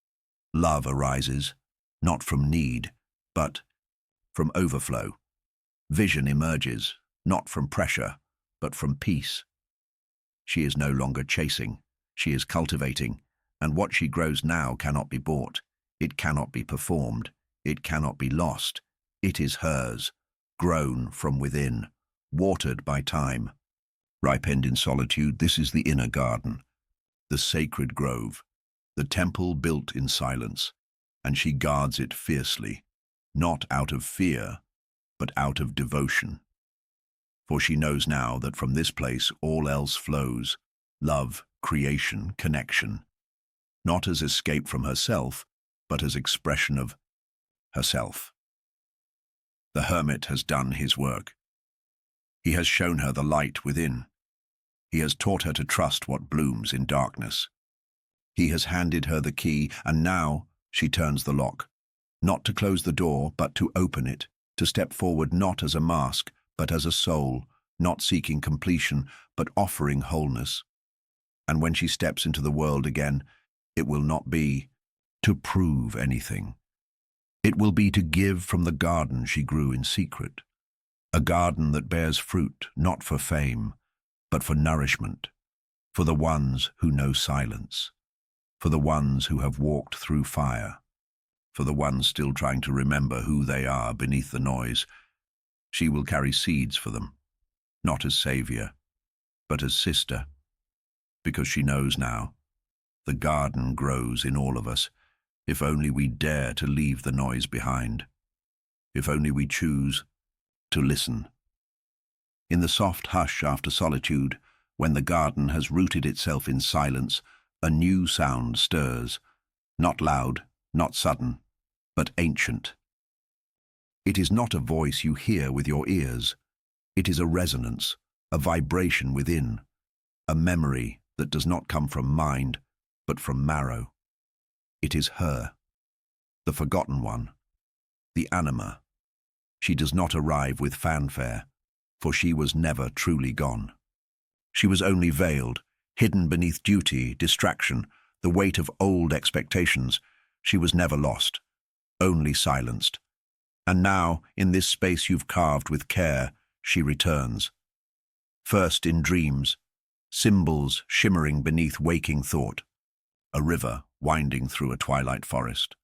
Love arises, not from need, but from overflow. Vision emerges, not from pressure, but from peace. She is no longer chasing, she is cultivating, and what she grows now cannot be bought, it cannot be performed, it cannot be lost. It is hers, grown from within, watered by time. Ripened in solitude, this is the inner garden, the sacred grove, the temple built in silence, and she guards it fiercely, not out of fear, but out of devotion. For she knows now that from this place all else flows, love, creation, connection, not as escape from herself, but as expression of herself. The hermit has done his work. He has shown her the light within. He has taught her to trust what blooms in darkness. He has handed her the key, and now she turns the lock, not to close the door, but to open it, to step forward not as a mask, but as a soul, not seeking completion, but offering wholeness. And when she steps into the world again, it will not be to prove anything. It will be to give from the garden she grew in secret, a garden that bears fruit not for fame, but for nourishment, for the ones who know silence, for the ones who have walked through fire, for the ones still trying to remember who they are beneath the noise. She will carry seeds for them, not as savior, but as sister, because she knows now, the garden grows in all of us, if only we dare to leave the noise behind, if only we choose to listen. In the soft hush after solitude, when the garden has rooted itself in silence, a new sound stirs, not loud, not sudden, but ancient. It is not a voice you hear with your ears. It is a resonance, a vibration within, a memory that does not come from mind, but from marrow. It is her, the forgotten one, the Anima. She does not arrive with fanfare, for she was never truly gone. She was only veiled, hidden beneath duty, distraction, the weight of old expectations. She was never lost, only silenced. And now, in this space you've carved with care, she returns. First in dreams, symbols shimmering beneath waking thought, a river winding through a twilight forest,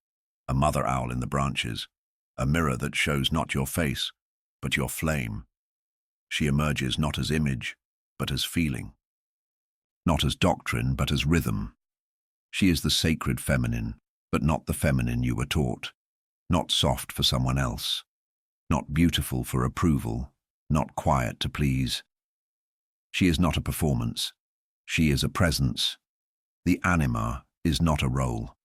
a mother owl in the branches, a mirror that shows not your face, but your flame. She emerges not as image, but as feeling, not as doctrine, but as rhythm. She is the sacred feminine, but not the feminine you were taught, not soft for someone else, not beautiful for approval, not quiet to please. She is not a performance. She is a presence. The Anima is not a role.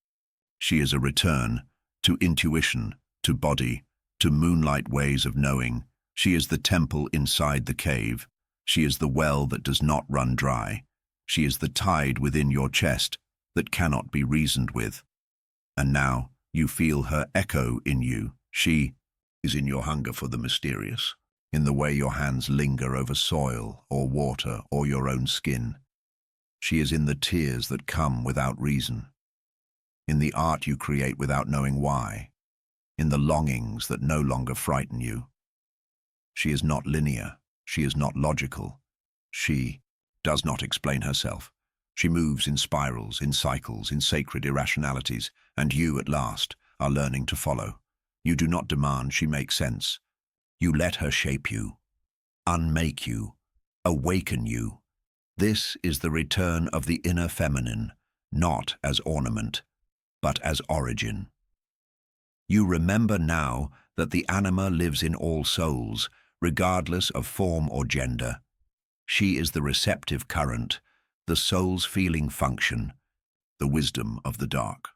She is a return to intuition, to body, to moonlight ways of knowing. She is the temple inside the cave. She is the well that does not run dry. She is the tide within your chest that cannot be reasoned with. And now you feel her echo in you. She is in your hunger for the mysterious, in the way your hands linger over soil or water or your own skin. She is in the tears that come without reason, in the art you create without knowing why, in the longings that no longer frighten you. She is not linear. She is not logical. She does not explain herself. She moves in spirals, in cycles, in sacred irrationalities, and you, at last, are learning to follow. You do not demand she make sense. You let her shape you, unmake you, awaken you. This is the return of the inner feminine, not as ornament, but as origin. You remember now that the Anima lives in all souls, regardless of form or gender. She is the receptive current, the soul's feeling function, the wisdom of the dark.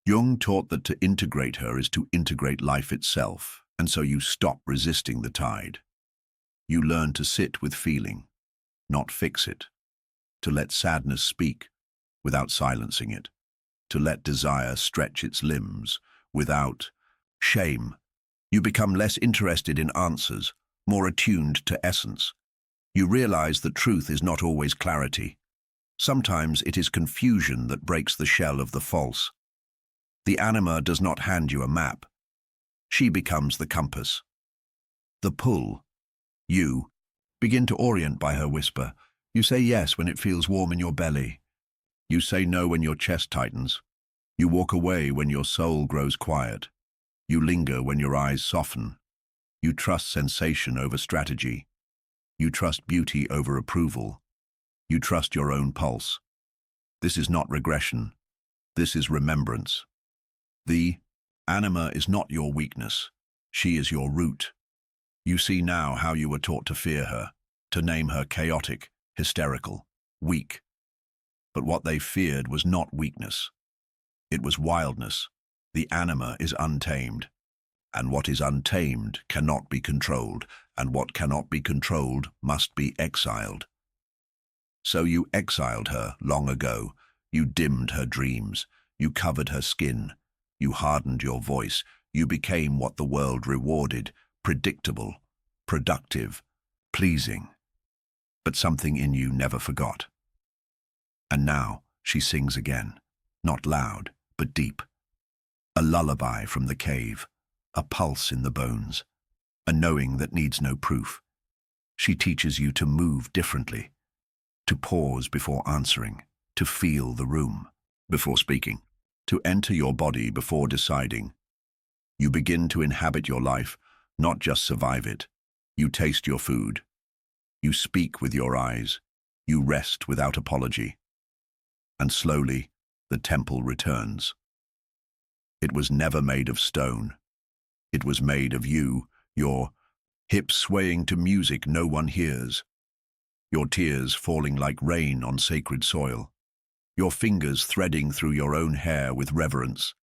Jung taught that to integrate her is to integrate life itself, and so you stop resisting the tide. You learn to sit with feeling, not fix it. to let sadness speak without silencing it, to let desire stretch its limbs without shame. You become less interested in answers, more attuned to essence. You realize that truth is not always clarity. Sometimes it is confusion that breaks the shell of the false. The anima does not hand you a map. She becomes the compass. The pull. You begin to orient by her whisper. You say yes when it feels warm in your belly. You say no when your chest tightens. You walk away when your soul grows quiet. You linger when your eyes soften. You trust sensation over strategy. You trust beauty over approval. You trust your own pulse. This is not regression. This is remembrance. The anima is not your weakness. She is your root. You see now how you were taught to fear her, to name her chaotic, hysterical, weak. But what they feared was not weakness. It was wildness. The anima is untamed. And what is untamed cannot be controlled, and what cannot be controlled must be exiled. So you exiled her long ago. You dimmed her dreams. You covered her skin. You hardened your voice. You became what the world rewarded, predictable, productive, pleasing. But something in you never forgot. And now she sings again, not loud, but deep. A lullaby from the cave, a pulse in the bones, a knowing that needs no proof. She teaches you to move differently, to pause before answering, to feel the room before speaking, to enter your body before deciding. You begin to inhabit your life, not just survive it. You taste your food. You speak with your eyes. You rest without apology. And slowly, the temple returns. It was never made of stone. It was made of you, your hips swaying to music no one hears, your tears falling like rain on sacred soil, your fingers threading through your own hair with reverence.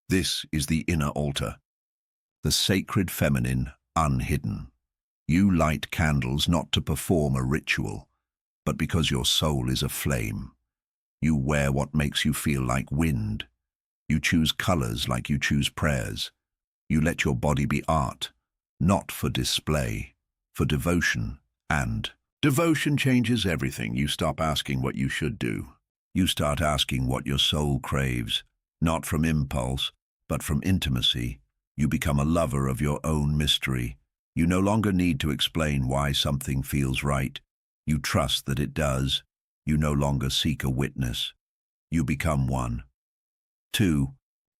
This is the inner altar, the sacred feminine unhidden. You light candles not to perform a ritual, but because your soul is aflame. You wear what makes you feel like wind. You choose colors like you choose prayers. You let your body be art, not for display, for devotion. And devotion changes everything. You stop asking what you should do. You start asking what your soul craves, not from impulse, but from intimacy. You become a lover of your own mystery. You no longer need to explain why something feels right. You trust that it does. You no longer seek a witness. You become one. 2.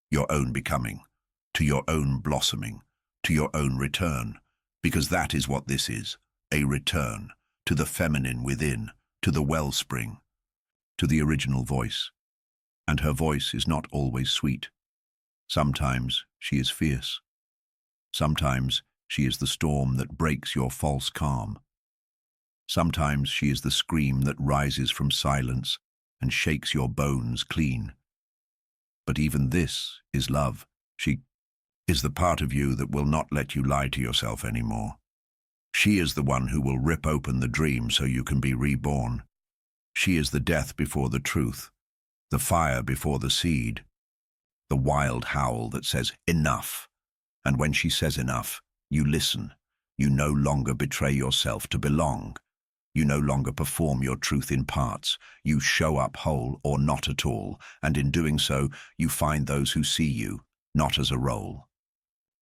Your own becoming, to your own blossoming, to your own return, because that is what this is, a return, to the feminine within, to the wellspring, to the original voice. And her voice is not always sweet. Sometimes she is fierce. Sometimes she is the storm that breaks your false calm. Sometimes she is the scream that rises from silence and shakes your bones clean. But even this is love. She is the part of you that will not let you lie to yourself anymore. She is the one who will rip open the dream so you can be reborn. She is the death before the truth, the fire before the seed, the wild howl that says enough. And when she says enough, you listen. You no longer betray yourself to belong. You no longer perform your truth in parts. You show up whole or not at all, and in doing so, you find those who see you, not as a role.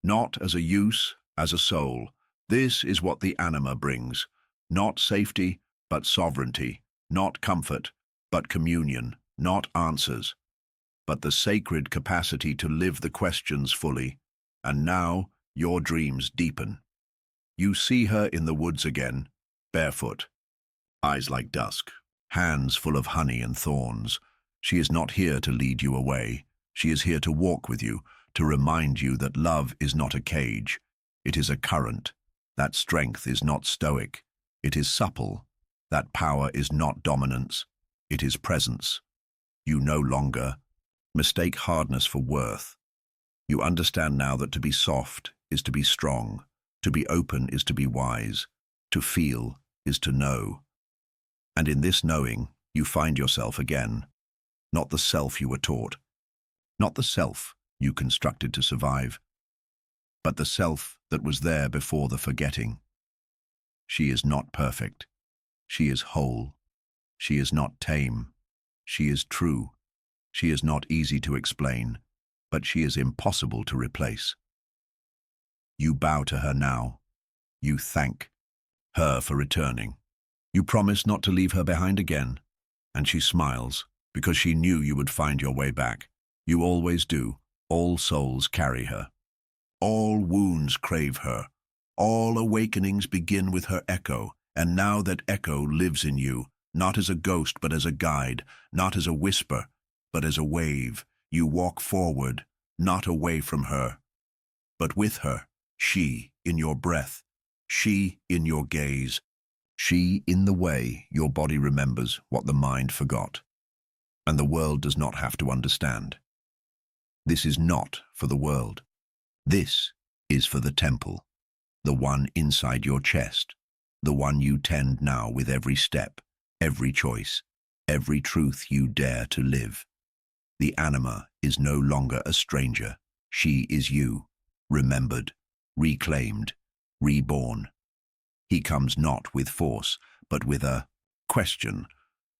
Not as a use, as a soul. This is what the anima brings. Not safety, but sovereignty. Not comfort, but communion. Not answers, but the sacred capacity to live the questions fully. And now, your dreams deepen. You see her in the woods again, barefoot. Eyes like dusk, hands full of honey and thorns. She is not here to lead you away. She is here to walk with you, to remind you that love is not a cage. It is a current. That strength is not stoic. It is supple. That power is not dominance. It is presence. You no longer mistake hardness for worth. You understand now that to be soft is to be strong, to be open is to be wise, to feel is to know. And in this knowing, you find yourself again. Not the self you were taught, not the self you constructed to survive, but the self that was there before the forgetting. She is not perfect. She is whole. She is not tame. She is true. She is not easy to explain, but she is impossible to replace. You bow to her now. You thank her for returning. You promise not to leave her behind again, and she smiles, because she knew you would find your way back. You always do. All souls carry her. All wounds crave her. All awakenings begin with her echo, and now that echo lives in you, not as a ghost but as a guide, not as a whisper, but as a wave. You walk forward, not away from her, but with her, she in your breath, she in your gaze, she in the way your body remembers what the mind forgot. And the world does not have to understand. This is not for the world. This is for the temple, the one inside your chest, the one you tend now with every step, every choice, every truth you dare to live. The Anima is no longer a stranger. She is you, remembered, reclaimed, reborn. He comes not with force, but with a question,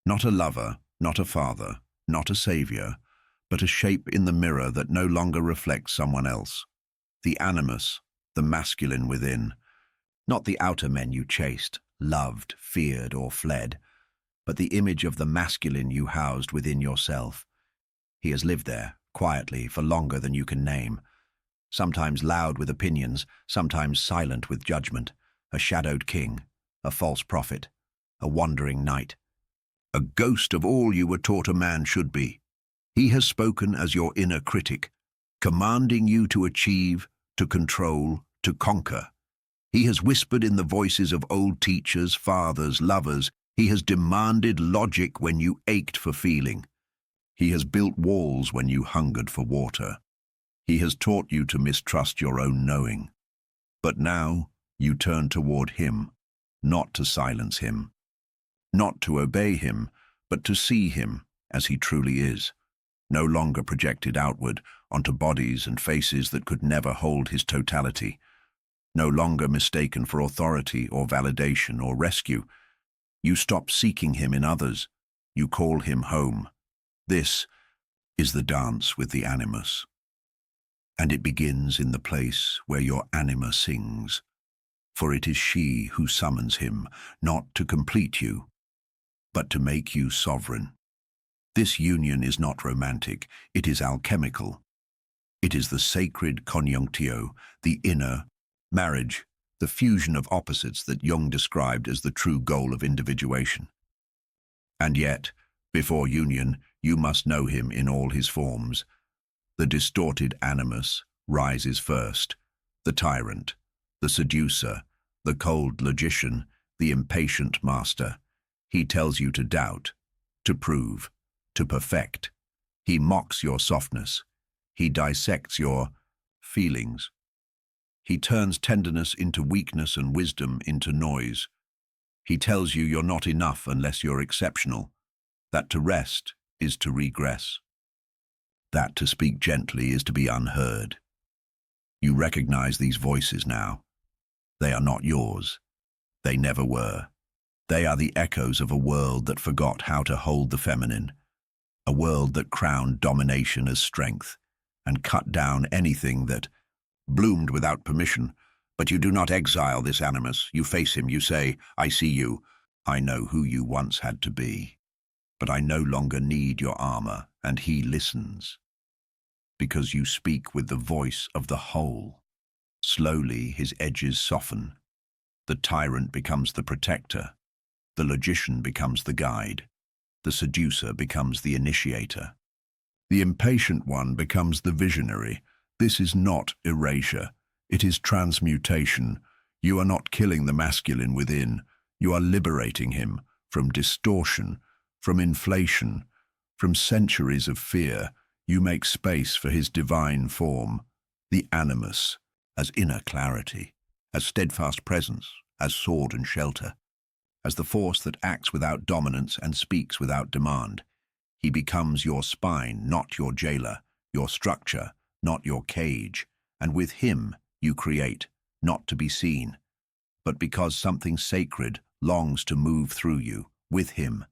not a lover, not a father, not a savior, but a shape in the mirror that no longer reflects someone else. The Animus, the masculine within, not the outer men you chased, loved, feared, or fled, but the image of the masculine you housed within yourself. He has lived there, quietly, for longer than you can name, sometimes loud with opinions, sometimes silent with judgment, a shadowed king, a false prophet, a wandering knight, a ghost of all you were taught a man should be. He has spoken as your inner critic, commanding you to achieve, to control, to conquer. He has whispered in the voices of old teachers, fathers, lovers. He has demanded logic when you ached for feeling. He has built walls when you hungered for water. He has taught you to mistrust your own knowing. But now you turn toward him, not to silence him, not to obey him, but to see him as he truly is, no longer projected outward onto bodies and faces that could never hold his totality, no longer mistaken for authority or validation or rescue. You stop seeking him in others. You call him home. This is the dance with the Animus. And it begins in the place where your Anima sings. For it is she who summons him, not to complete you, but to make you sovereign. This union is not romantic, it is alchemical. It is the sacred conjunctio, the inner marriage, the fusion of opposites that Jung described as the true goal of individuation. And yet, before union, you must know him in all his forms. The distorted Animus rises first, the tyrant, the seducer, the cold logician, the impatient master. He tells you to doubt, to prove, to perfect. He mocks your softness. He dissects your feelings. He turns tenderness into weakness and wisdom into noise. He tells you you're not enough unless you're exceptional, that to rest is to regress, that to speak gently is to be unheard. You recognize these voices now. They are not yours. They never were. They are the echoes of a world that forgot how to hold the feminine, a world that crowned domination as strength and cut down anything that bloomed without permission. But you do not exile this Animus. You face him. You say, I see you. I know who you once had to be. But I no longer need your armor, and he listens. Because you speak with the voice of the whole. Slowly his edges soften. The tyrant becomes the protector. The logician becomes the guide. The seducer becomes the initiator. The impatient one becomes the visionary. This is not erasure. It is transmutation. You are not killing the masculine within. You are liberating him from distortion, from inflation, from centuries of fear. You make space for his divine form, the Animus, as inner clarity, as steadfast presence, as sword and shelter. as the force that acts without dominance and speaks without demand. He becomes your spine, not your jailer, your structure, not your cage, and with him you create, not to be seen, but because something sacred longs to move through you. With him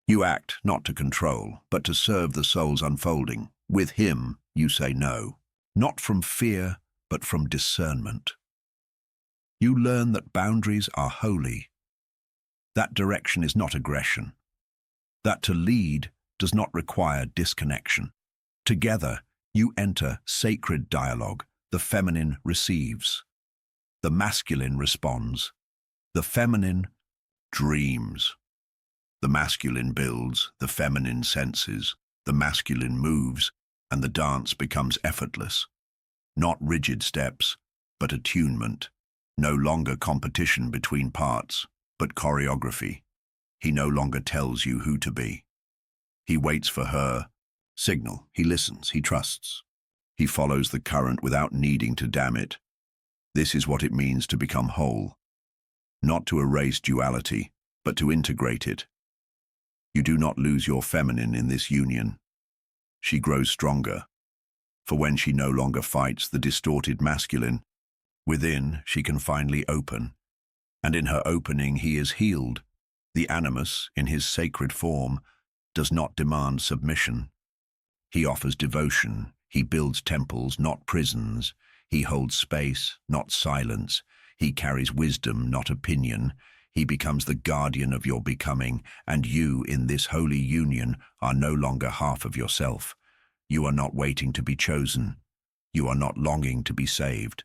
you act not to control, but to serve the soul's unfolding. With him you say no, not from fear, but from discernment. You learn that boundaries are holy, that direction is not aggression, that to lead does not require disconnection. Together, you enter sacred dialogue. The feminine receives, the masculine responds, the feminine dreams. The masculine builds, the feminine senses, the masculine moves, and the dance becomes effortless. Not rigid steps, but attunement. No longer competition between parts, but choreography. He no longer tells you who to be. He waits for her signal. He listens. He trusts. He follows the current without needing to dam it. This is what it means to become whole. Not to erase duality, but to integrate it. You do not lose your feminine in this union. She grows stronger, for when she no longer fights the distorted masculine, within she can finally open, and in her opening he is healed. The Animus, in his sacred form, does not demand submission. He offers devotion. He builds temples, not prisons. He holds space, not silence. He carries wisdom, not opinion. He becomes the guardian of your becoming, and you, in this holy union, are no longer half of yourself. You are not waiting to be chosen. You are not longing to be saved.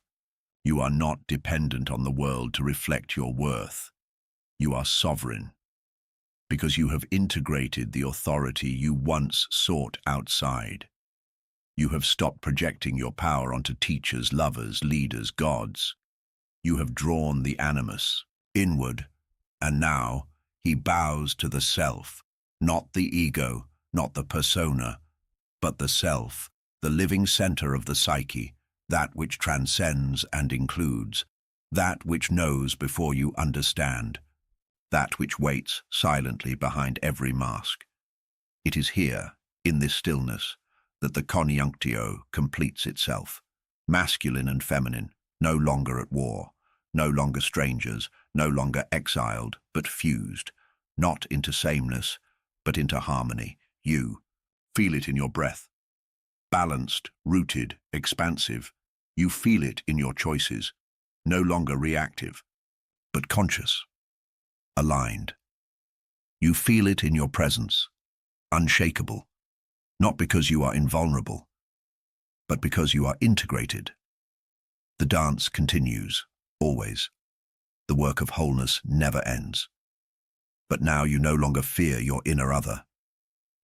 You are not dependent on the world to reflect your worth. You are sovereign, because you have integrated the authority you once sought outside. You have stopped projecting your power onto teachers, lovers, leaders, gods. You have drawn the Animus inward, and now he bows to the self, not the ego, not the persona, but the self, the living center of the psyche, that which transcends and includes, that which knows before you understand, that which waits silently behind every mask. It is here, in this stillness, that the conjunctio completes itself. Masculine and feminine, no longer at war, no longer strangers, no longer exiled, but fused, not into sameness, but into harmony. You feel it in your breath. Balanced, rooted, expansive. You feel it in your choices, no longer reactive, but conscious, aligned. You feel it in your presence, unshakable, not because you are invulnerable, but because you are integrated. The dance continues, always. The work of wholeness never ends. But now you no longer fear your inner other.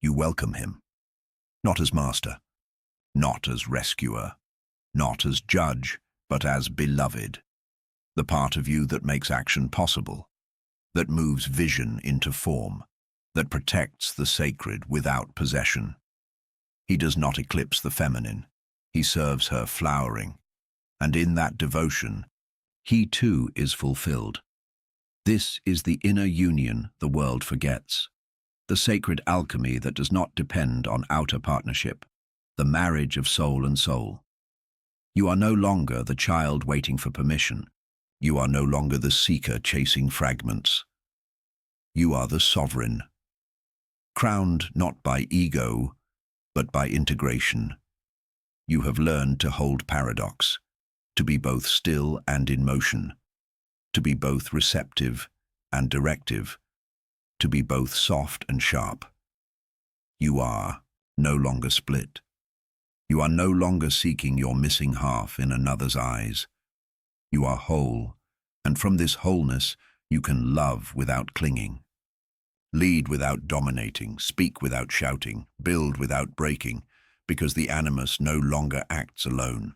You welcome him, not as master, not as rescuer, not as judge, but as beloved. The part of you that makes action possible, that moves vision into form, that protects the sacred without possession. He does not eclipse the feminine. He serves her flowering, and in that devotion, he too is fulfilled. This is the inner union the world forgets, the sacred alchemy that does not depend on outer partnership, the marriage of soul and soul. You are no longer the child waiting for permission. You are no longer the seeker chasing fragments. You are the sovereign, crowned not by ego, but by integration. You have learned to hold paradox, to be both still and in motion, to be both receptive and directive, to be both soft and sharp. You are no longer split. You are no longer seeking your missing half in another's eyes. You are whole, and from this wholeness you can love without clinging, lead without dominating, speak without shouting, build without breaking, because the Animus no longer acts alone.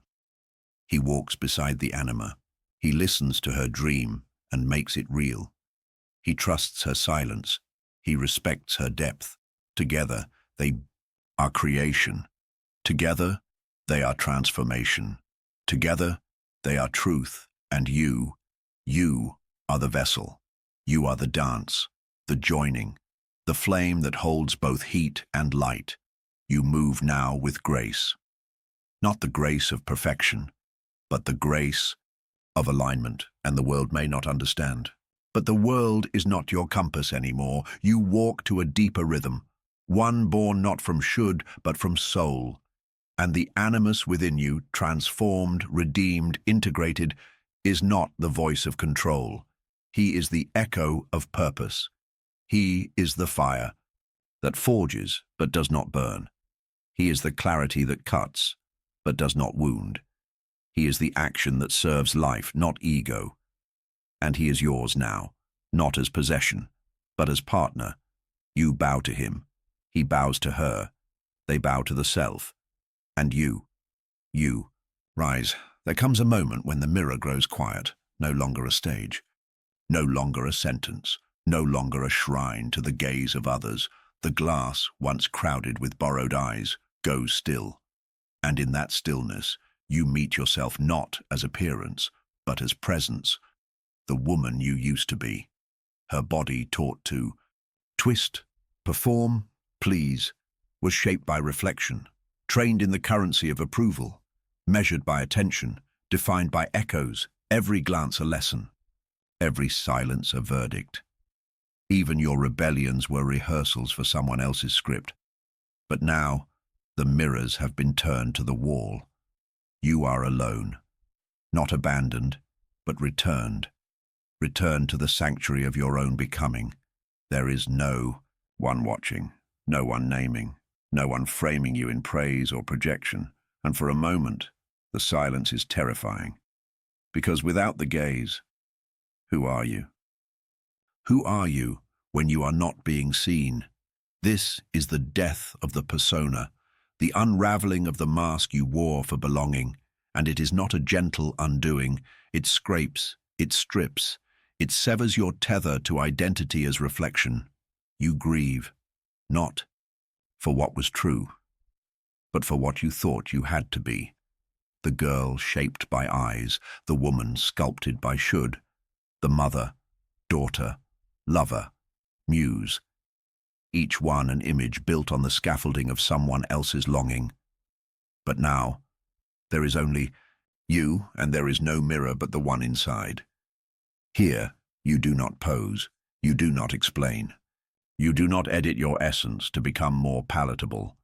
He walks beside the Anima. He listens to her dream and makes it real. He trusts her silence. He respects her depth. Together, they are creation. Together, they are transformation. Together, they are truth. And you are the vessel. You are the dance, the joining, the flame that holds both heat and light. You move now with grace. Not the grace of perfection, but the grace of alignment, and the world may not understand. But the world is not your compass anymore. You walk to a deeper rhythm, one born not from should, but from soul. And the animus within you, transformed, redeemed, integrated, is not the voice of control. He is the echo of purpose. He is the fire that forges but does not burn. He is the clarity that cuts but does not wound. He is the action that serves life, not ego. And he is yours now, not as possession, but as partner. You bow to him. He bows to her. They bow to the self. And you, rise. There comes a moment when the mirror grows quiet, no longer a stage, no longer a sentence, no longer a shrine to the gaze of others. The glass, once crowded with borrowed eyes, goes still. And in that stillness, you meet yourself not as appearance, but as presence. The woman you used to be. Her body taught to twist, perform, please, was shaped by reflection, trained in the currency of approval, measured by attention, defined by echoes, every glance a lesson, every silence a verdict. Even your rebellions were rehearsals for someone else's script. But now, the mirrors have been turned to the wall. You are alone, not abandoned, but returned to the sanctuary of your own becoming. There is no one watching, no one naming, no one framing you in praise or projection. And for a moment, the silence is terrifying. Because without the gaze, who are you? Who are you when you are not being seen? This is the death of the persona, the unraveling of the mask you wore for belonging. And it is not a gentle undoing. It scrapes, it strips, it severs your tether to identity as reflection. You grieve, not for what was true, but for what you thought you had to be. The girl shaped by eyes, the woman sculpted by should, the mother, daughter, lover, muse, each one an image built on the scaffolding of someone else's longing. But now, there is only you, and there is no mirror but the one inside. Here, you do not pose, you do not explain. You do not edit your essence to become more palatable.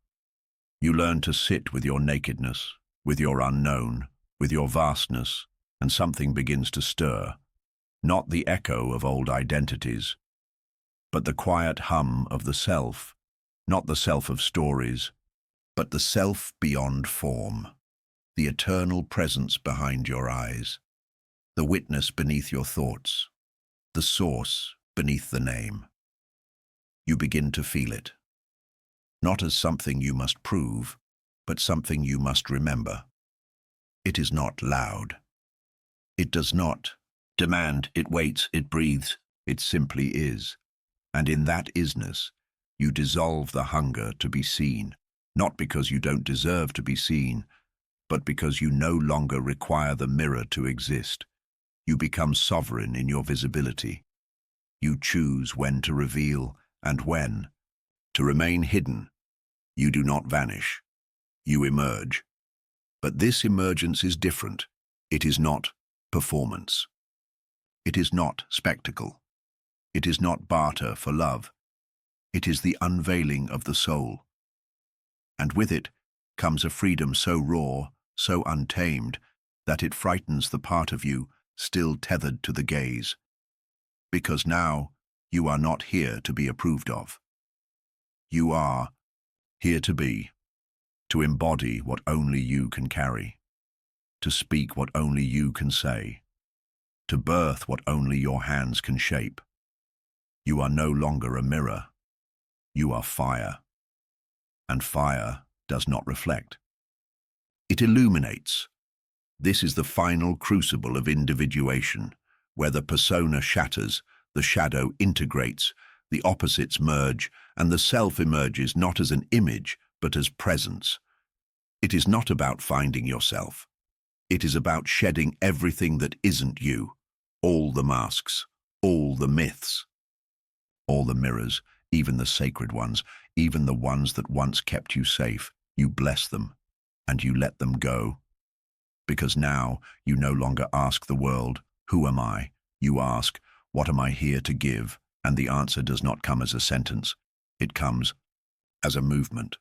You learn to sit with your nakedness, with your unknown, with your vastness, and something begins to stir. Not the echo of old identities, but the quiet hum of the self, not the self of stories, but the self beyond form, the eternal presence behind your eyes, the witness beneath your thoughts, the source beneath the name. You begin to feel it, not as something you must prove, but something you must remember. It is not loud. It does not demand, it waits, it breathes, it simply is. And in that isness, you dissolve the hunger to be seen, not because you don't deserve to be seen, but because you no longer require the mirror to exist. You become sovereign in your visibility. You choose when to reveal and when to remain hidden. You do not vanish. You emerge. But this emergence is different. It is not performance. It is not spectacle. It is not barter for love. It is the unveiling of the soul. And with it comes a freedom so raw, so untamed, that it frightens the part of you still tethered to the gaze. Because now you are not here to be approved of. You are here to be, to embody what only you can carry, to speak what only you can say, to birth what only your hands can shape. You are no longer a mirror. You are fire. And fire does not reflect. It illuminates. This is the final crucible of individuation, where the persona shatters, the shadow integrates, the opposites merge, and the self emerges not as an image, but as presence. It is not about finding yourself. It is about shedding everything that isn't you, all the masks, all all the myths, all the mirrors, even the sacred ones, even the ones that once kept you safe. You bless them, and you let them go. Because now you no longer ask the world, "Who am I?" You ask, "What am I here to give?" And the answer does not come as a sentence. It comes as a movement,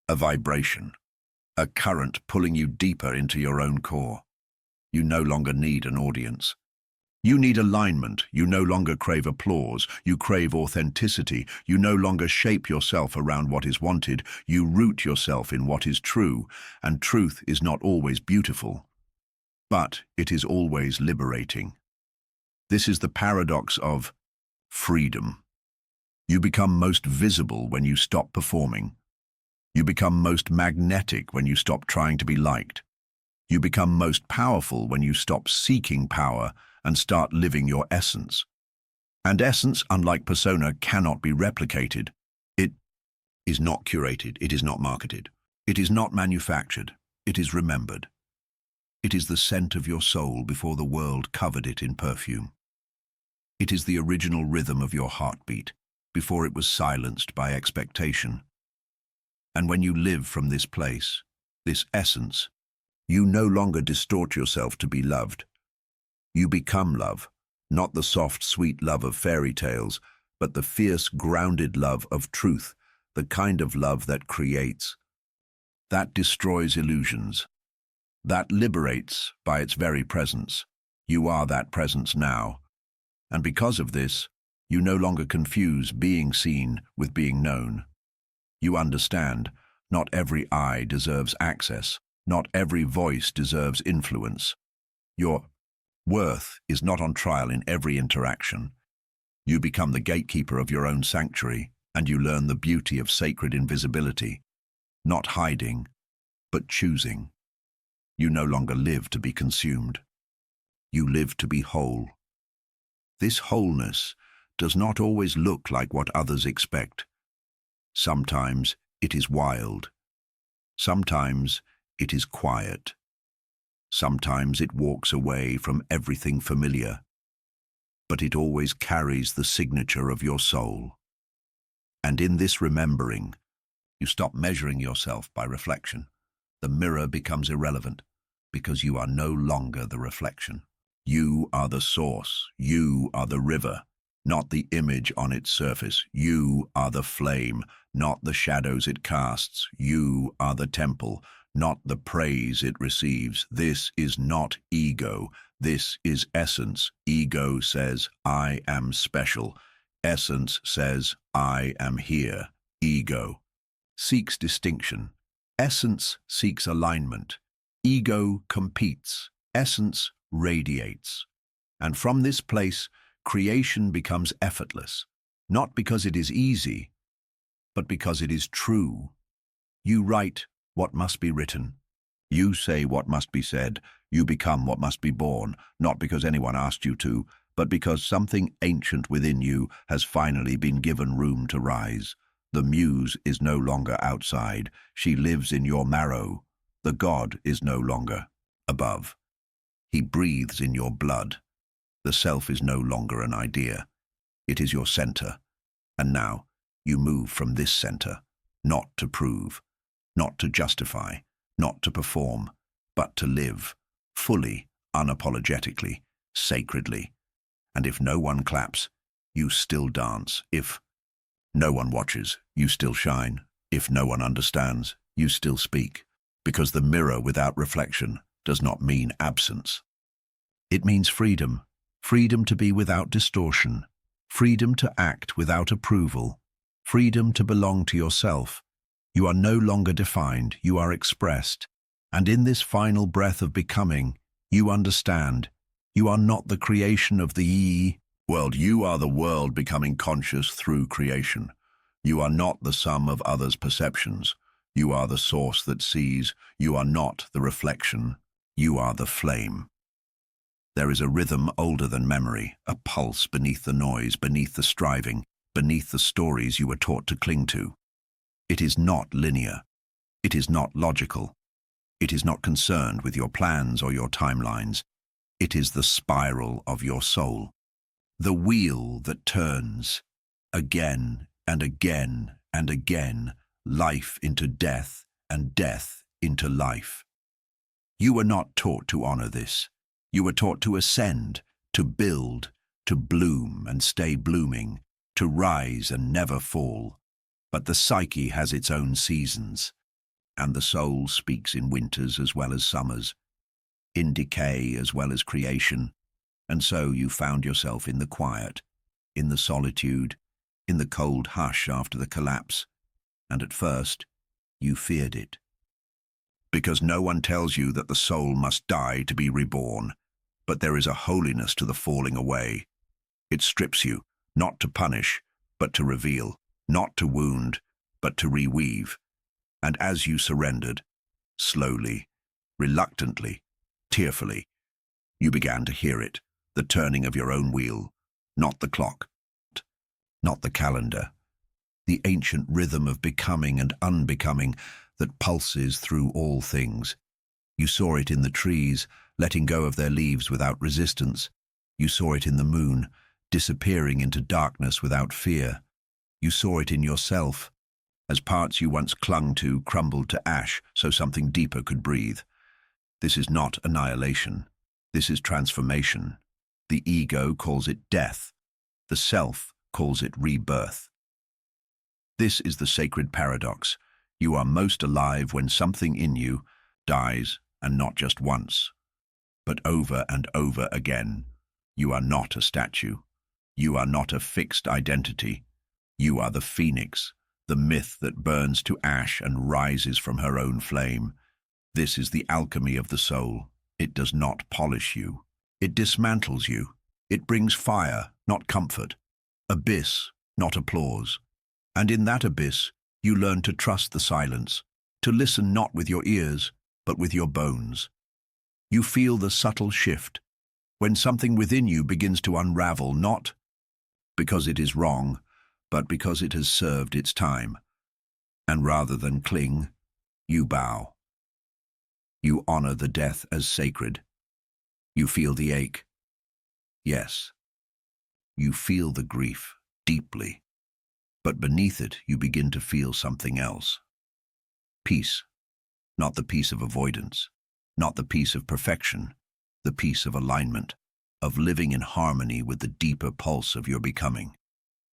a vibration, a current pulling you deeper into your own core. You no longer need an audience. You need alignment. You no longer crave applause. You crave authenticity. You no longer shape yourself around what is wanted. You root yourself in what is true. And truth is not always beautiful, but it is always liberating. This is the paradox of freedom. You become most visible when you stop performing. You become most magnetic when you stop trying to be liked. You become most powerful when you stop seeking power and start living your essence. And essence, unlike persona, cannot be replicated. It is not curated. It is not marketed. It is not manufactured. It is remembered. It is the scent of your soul before the world covered it in perfume. It is the original rhythm of your heartbeat before it was silenced by expectation. And when you live from this place, this essence, you no longer distort yourself to be loved. You become love, not the soft, sweet love of fairy tales, but the fierce, grounded love of truth, the kind of love that creates, that destroys illusions, that liberates by its very presence. You are that presence now. And because of this, you no longer confuse being seen with being known. You understand, not every eye deserves access, not every voice deserves influence. Your worth is not on trial in every interaction. You become the gatekeeper of your own sanctuary, and you learn the beauty of sacred invisibility, not hiding, but choosing. You no longer live to be consumed. You live to be whole. This wholeness does not always look like what others expect. Sometimes it is wild. Sometimes it is quiet. Sometimes it walks away from everything familiar, but it always carries the signature of your soul. And in this remembering, you stop measuring yourself by reflection. The mirror becomes irrelevant because you are no longer the reflection. You are the source. You are the river, not the image on its surface. You are the flame, not the shadows it casts. You are the temple, not the praise it receives. This is not ego. This is essence. Ego says, "I am special." Essence says, "I am here." Ego seeks distinction. Essence seeks alignment. Ego competes. Essence radiates. And from this place, creation becomes effortless, not because it is easy, but because it is true. You write what must be written. You say what must be said. You become what must be born, not because anyone asked you to, but because something ancient within you has finally been given room to rise. The muse is no longer outside. She lives in your marrow. The god is no longer above. He breathes in your blood. The self is no longer an idea. It is your center. And now you move from this center, not to prove, not to justify, not to perform, but to live, fully, unapologetically, sacredly. And if no one claps, you still dance. If no one watches, you still shine. If no one understands, you still speak. Because the mirror without reflection does not mean absence. It means freedom. Freedom to be without distortion. Freedom to act without approval. Freedom to belong to yourself. You are no longer defined, you are expressed. And in this final breath of becoming, you understand. You are not the creation of the world. You are the world becoming conscious through creation. You are not the sum of others' perceptions. You are the source that sees. You are not the reflection. You are the flame. There is a rhythm older than memory, a pulse beneath the noise, beneath the striving, beneath the stories you were taught to cling to. It is not linear. It is not logical. It is not concerned with your plans or your timelines. It is the spiral of your soul. The wheel that turns, again and again and again, life into death and death into life. You were not taught to honor this. You were taught to ascend, to build, to bloom and stay blooming, to rise and never fall. But the psyche has its own seasons, and the soul speaks in winters as well as summers, in decay as well as creation, and so you found yourself in the quiet, in the solitude, in the cold hush after the collapse, and at first you feared it. Because no one tells you that the soul must die to be reborn, but there is a holiness to the falling away. It strips you, not to punish, but to reveal, not to wound, but to reweave. And as you surrendered, slowly, reluctantly, tearfully, you began to hear it, the turning of your own wheel, not the clock, not the calendar, the ancient rhythm of becoming and unbecoming that pulses through all things. You saw it in the trees, letting go of their leaves without resistance. You saw it in the moon, disappearing into darkness without fear. You saw it in yourself, as parts you once clung to crumbled to ash so something deeper could breathe. This is not annihilation. This is transformation. The ego calls it death. The self calls it rebirth. This is the sacred paradox. You are most alive when something in you dies, and not just once, but over and over again. You are not a statue. You are not a fixed identity. You are the phoenix, the myth that burns to ash and rises from her own flame. This is the alchemy of the soul. It does not polish you. It dismantles you. It brings fire, not comfort. Abyss, not applause. And in that abyss, you learn to trust the silence, to listen not with your ears, but with your bones. You feel the subtle shift, when something within you begins to unravel, not because it is wrong, but because it has served its time. And rather than cling, you bow. You honor the death as sacred. You feel the ache. Yes, you feel the grief deeply. But beneath it, you begin to feel something else. Peace, not the peace of avoidance, not the peace of perfection, the peace of alignment, of living in harmony with the deeper pulse of your becoming.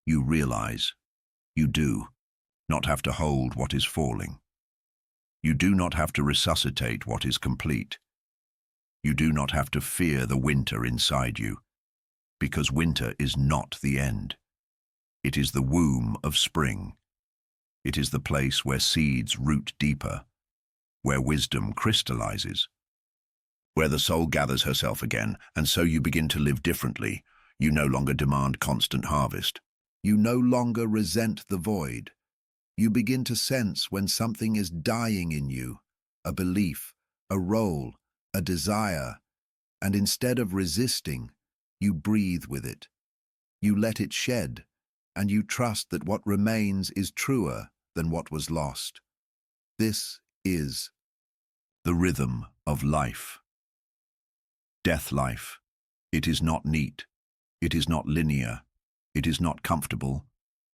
You realize, you do not have to hold what is falling. You do not have to resuscitate what is complete. You do not have to fear the winter inside you, because winter is not the end. It is the womb of spring. It is the place where seeds root deeper, where wisdom crystallizes, where the soul gathers herself again, and so you begin to live differently. You no longer demand constant harvest. You no longer resent the void. You begin to sense when something is dying in you, a belief, a role, a desire, and instead of resisting, you breathe with it. You let it shed, and you trust that what remains is truer than what was lost. This is the rhythm of life. Death life. It is not neat. It is not linear. It is not comfortable,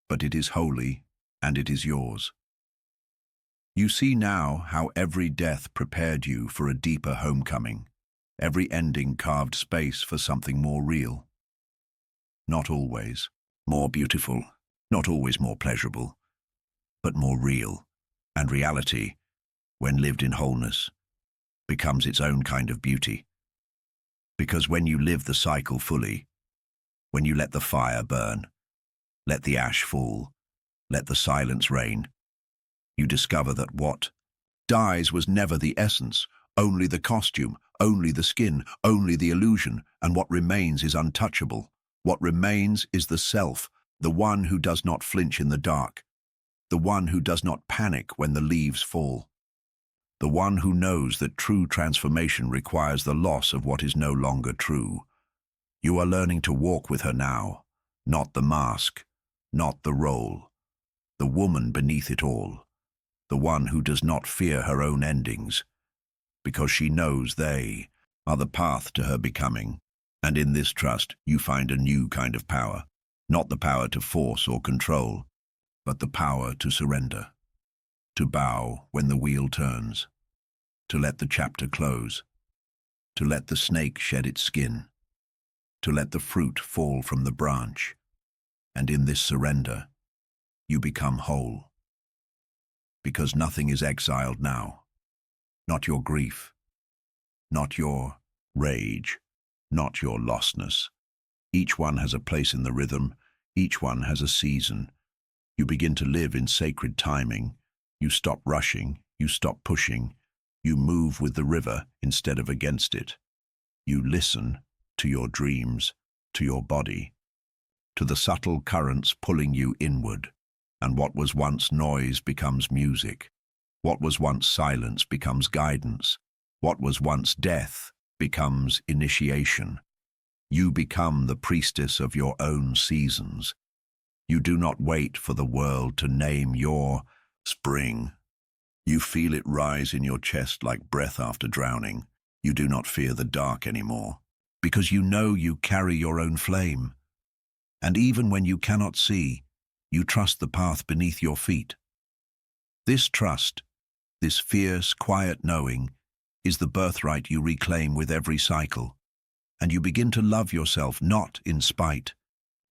but it is holy, and it is yours. You see now how every death prepared you for a deeper homecoming. Every ending carved space for something more real. Not always more beautiful, not always more pleasurable, but more real. And reality, when lived in wholeness, becomes its own kind of beauty. Because when you live the cycle fully, when you let the fire burn, let the ash fall, let the silence reign, you discover that what dies was never the essence, only the costume, only the skin, only the illusion, and what remains is untouchable. What remains is the self, the one who does not flinch in the dark, the one who does not panic when the leaves fall, the one who knows that true transformation requires the loss of what is no longer true. You are learning to walk with her now, not the mask, not the role, the woman beneath it all, the one who does not fear her own endings, because she knows they are the path to her becoming. And in this trust, you find a new kind of power, not the power to force or control, but the power to surrender, to bow when the wheel turns, to let the chapter close, to let the snake shed its skin, to let the fruit fall from the branch. And in this surrender, you become whole. Because nothing is exiled now, not your grief, not your rage, not your lostness. Each one has a place in the rhythm, each one has a season. You begin to live in sacred timing. You stop rushing, you stop pushing, you move with the river instead of against it. You listen to your dreams, to your body, to the subtle currents pulling you inward, and what was once noise becomes music. What was once silence becomes guidance. What was once death becomes initiation. You become the priestess of your own seasons. You do not wait for the world to name your spring. You feel it rise in your chest like breath after drowning. You do not fear the dark anymore, because you know you carry your own flame. And even when you cannot see, you trust the path beneath your feet. This trust, this fierce, quiet knowing, is the birthright you reclaim with every cycle, and you begin to love yourself not in spite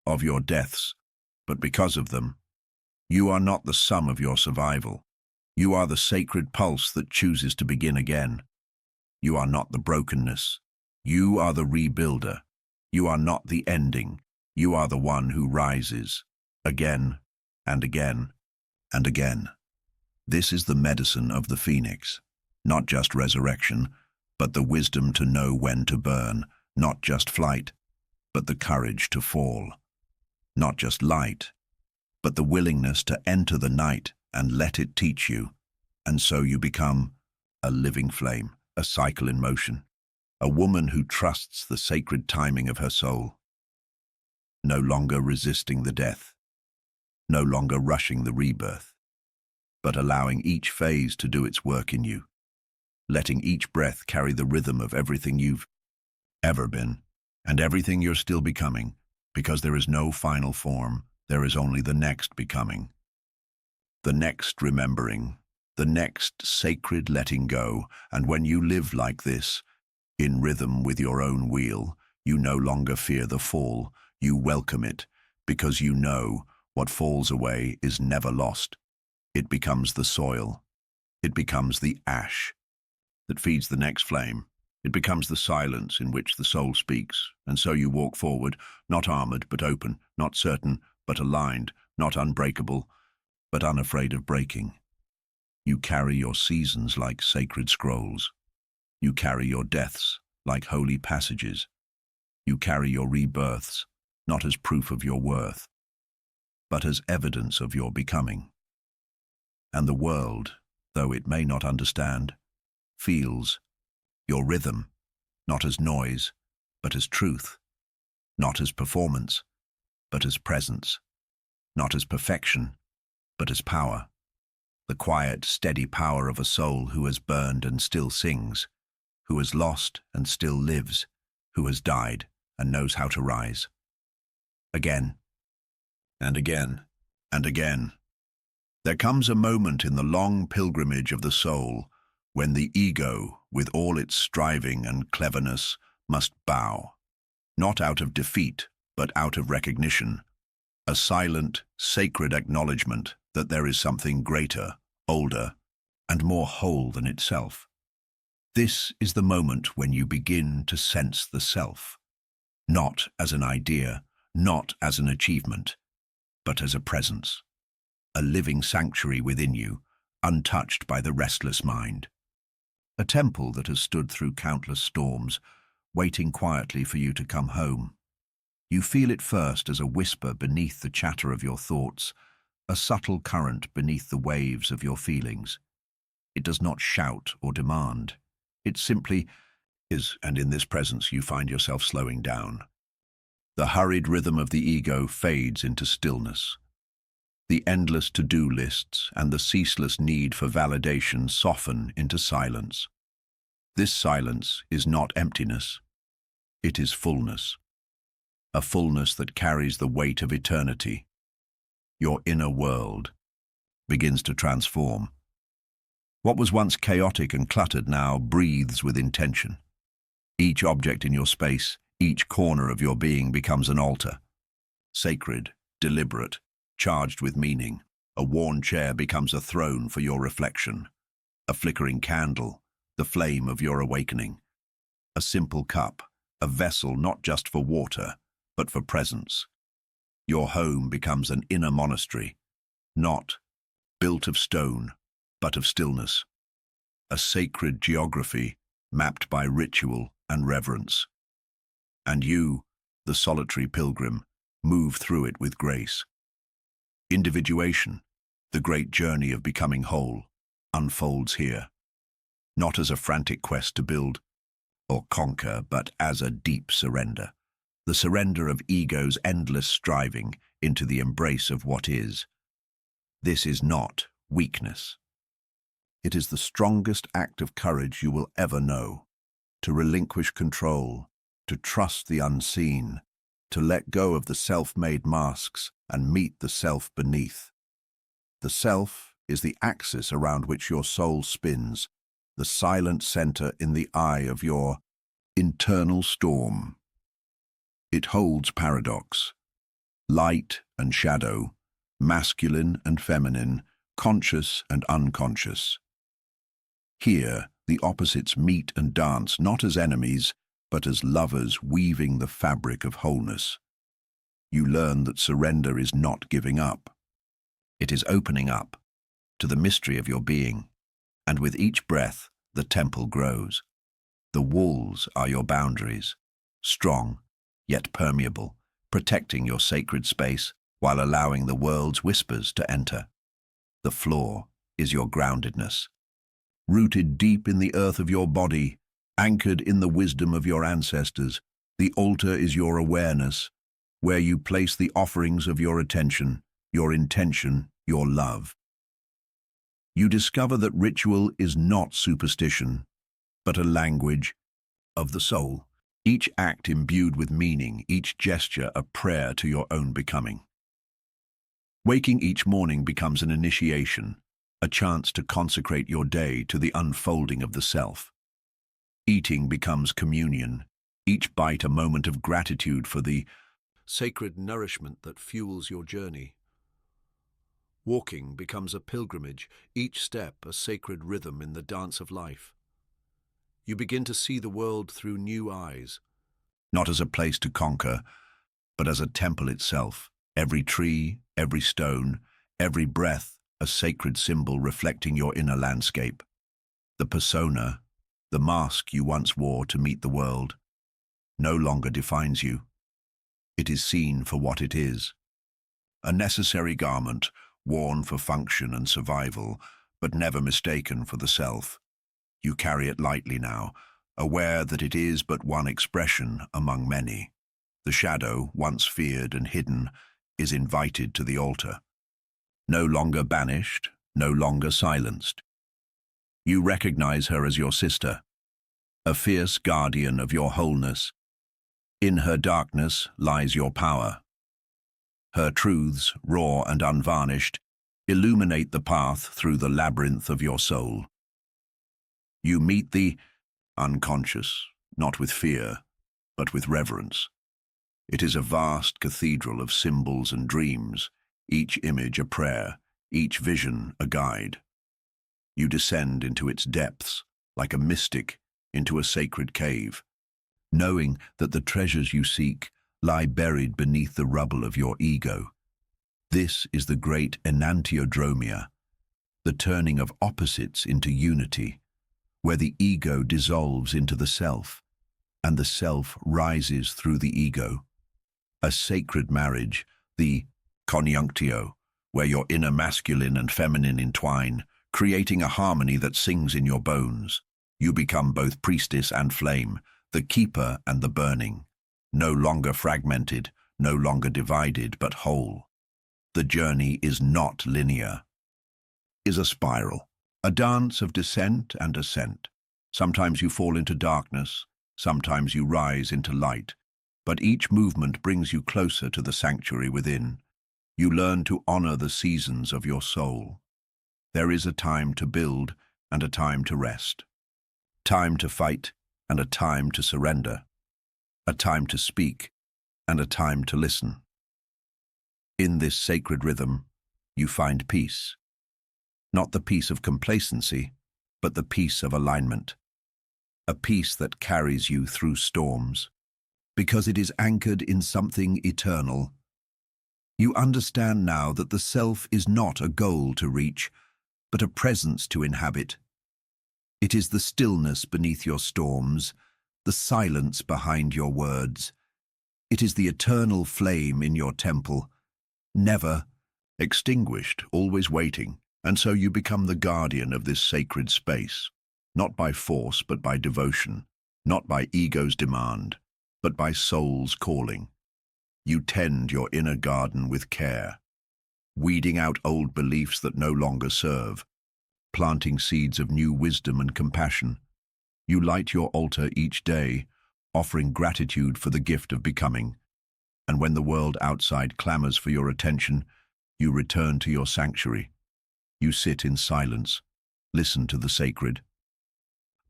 of your deaths, but because of them. You are not the sum of your survival. You are the sacred pulse that chooses to begin again. You are not the brokenness. You are the rebuilder. You are not the ending. You are the one who rises again and again and again. This is the medicine of the phoenix, not just resurrection, but the wisdom to know when to burn, not just flight, but the courage to fall, not just light, but the willingness to enter the night and let it teach you, and so you become a living flame, a cycle in motion, a woman who trusts the sacred timing of her soul, no longer resisting the death, no longer rushing the rebirth, but allowing each phase to do its work in you, letting each breath carry the rhythm of everything you've ever been and everything you're still becoming, because there is no final form, there is only the next becoming, the next remembering, the next sacred letting go. And when you live like this, in rhythm with your own wheel, you no longer fear the fall, you welcome it, because you know what falls away is never lost. It becomes the soil, it becomes the ash that feeds the next flame. It becomes the silence in which the soul speaks, and so you walk forward, not armored but open, not certain but aligned, not unbreakable but unafraid of breaking. You carry your seasons like sacred scrolls. You carry your deaths like holy passages. You carry your rebirths not as proof of your worth, but as evidence of your becoming. And the world, though it may not understand, feels your rhythm, not as noise, but as truth, not as performance, but as presence, not as perfection, but as power, the quiet, steady power of a soul who has burned and still sings, who has lost and still lives, who has died and knows how to rise. Again, and again, and again. There comes a moment in the long pilgrimage of the soul when the ego, with all its striving and cleverness, must bow, not out of defeat, but out of recognition, a silent, sacred acknowledgement that there is something greater, older, and more whole than itself. This is the moment when you begin to sense the self, not as an idea, not as an achievement, but as a presence, a living sanctuary within you, untouched by the restless mind. A temple that has stood through countless storms, waiting quietly for you to come home. You feel it first as a whisper beneath the chatter of your thoughts, a subtle current beneath the waves of your feelings. It does not shout or demand. It simply is, and in this presence you find yourself slowing down. The hurried rhythm of the ego fades into stillness. The endless to-do lists and the ceaseless need for validation soften into silence. This silence is not emptiness. It is fullness, a fullness that carries the weight of eternity. Your inner world begins to transform. What was once chaotic and cluttered now breathes with intention. Each object in your space, each corner of your being becomes an altar. Sacred, deliberate, charged with meaning. A worn chair becomes a throne for your reflection. A flickering candle, the flame of your awakening. A simple cup, a vessel not just for water, but for presence. Your home becomes an inner monastery, not built of stone, but of stillness. A sacred geography mapped by ritual and reverence. And you, the solitary pilgrim, move through it with grace. Individuation, the great journey of becoming whole, unfolds here, not as a frantic quest to build or conquer, but as a deep surrender. The surrender of ego's endless striving into the embrace of what is. This is not weakness. It is the strongest act of courage you will ever know. To relinquish control, to trust the unseen, to let go of the self-made masks and meet the self beneath. The self is the axis around which your soul spins, the silent center in the eye of your internal storm. It holds paradox, light and shadow, masculine and feminine, conscious and unconscious. Here, the opposites meet and dance not as enemies, but as lovers weaving the fabric of wholeness. You learn that surrender is not giving up. It is opening up to the mystery of your being, and with each breath, the temple grows. The walls are your boundaries, strong, yet permeable, protecting your sacred space while allowing the world's whispers to enter. The floor is your groundedness, rooted deep in the earth of your body, anchored in the wisdom of your ancestors. The altar is your awareness, where you place the offerings of your attention, your intention, your love. You discover that ritual is not superstition, but a language of the soul. Each act imbued with meaning, each gesture a prayer to your own becoming. Waking each morning becomes an initiation, a chance to consecrate your day to the unfolding of the self. Eating becomes communion, each bite a moment of gratitude for the sacred nourishment that fuels your journey. Walking becomes a pilgrimage, each step a sacred rhythm in the dance of life. You begin to see the world through new eyes, not as a place to conquer, but as a temple itself. Every tree, every stone, every breath, a sacred symbol reflecting your inner landscape. The persona, the mask you once wore to meet the world, no longer defines you. It is seen for what it is. A necessary garment, worn for function and survival, but never mistaken for the self. You carry it lightly now, aware that it is but one expression among many. The shadow, once feared and hidden, is invited to the altar. No longer banished, no longer silenced. You recognize her as your sister, a fierce guardian of your wholeness. In her darkness lies your power. Her truths, raw and unvarnished, illuminate the path through the labyrinth of your soul. You meet the unconscious, not with fear, but with reverence. It is a vast cathedral of symbols and dreams, each image a prayer, each vision a guide. You descend into its depths, like a mystic into a sacred cave, knowing that the treasures you seek lie buried beneath the rubble of your ego. This is the great enantiodromia, the turning of opposites into unity, where the ego dissolves into the self, and the self rises through the ego. A sacred marriage, the conjunctio, where your inner masculine and feminine entwine, creating a harmony that sings in your bones. You become both priestess and flame, the keeper and the burning, no longer fragmented, no longer divided, but whole. The journey is not linear, is a spiral, a dance of descent and ascent. Sometimes you fall into darkness, Sometimes you rise into light, but each movement brings you closer to the sanctuary within. You learn to honor the seasons of your soul. There is a time to build and a time to rest. Time to fight and a time to surrender. A time to speak and a time to listen. In this sacred rhythm, you find peace. Not the peace of complacency, but the peace of alignment. A peace that carries you through storms, because it is anchored in something eternal. You understand now that the self is not a goal to reach, but a presence to inhabit. It is the stillness beneath your storms, the silence behind your words. It is the eternal flame in your temple, never extinguished, always waiting. And so you become the guardian of this sacred space, not by force but by devotion, not by ego's demand, but by soul's calling. You tend your inner garden with care, weeding out old beliefs that no longer serve, planting seeds of new wisdom and compassion. You light your altar each day, offering gratitude for the gift of becoming. And when the world outside clamors for your attention, you return to your sanctuary. You sit in silence, listen to the sacred.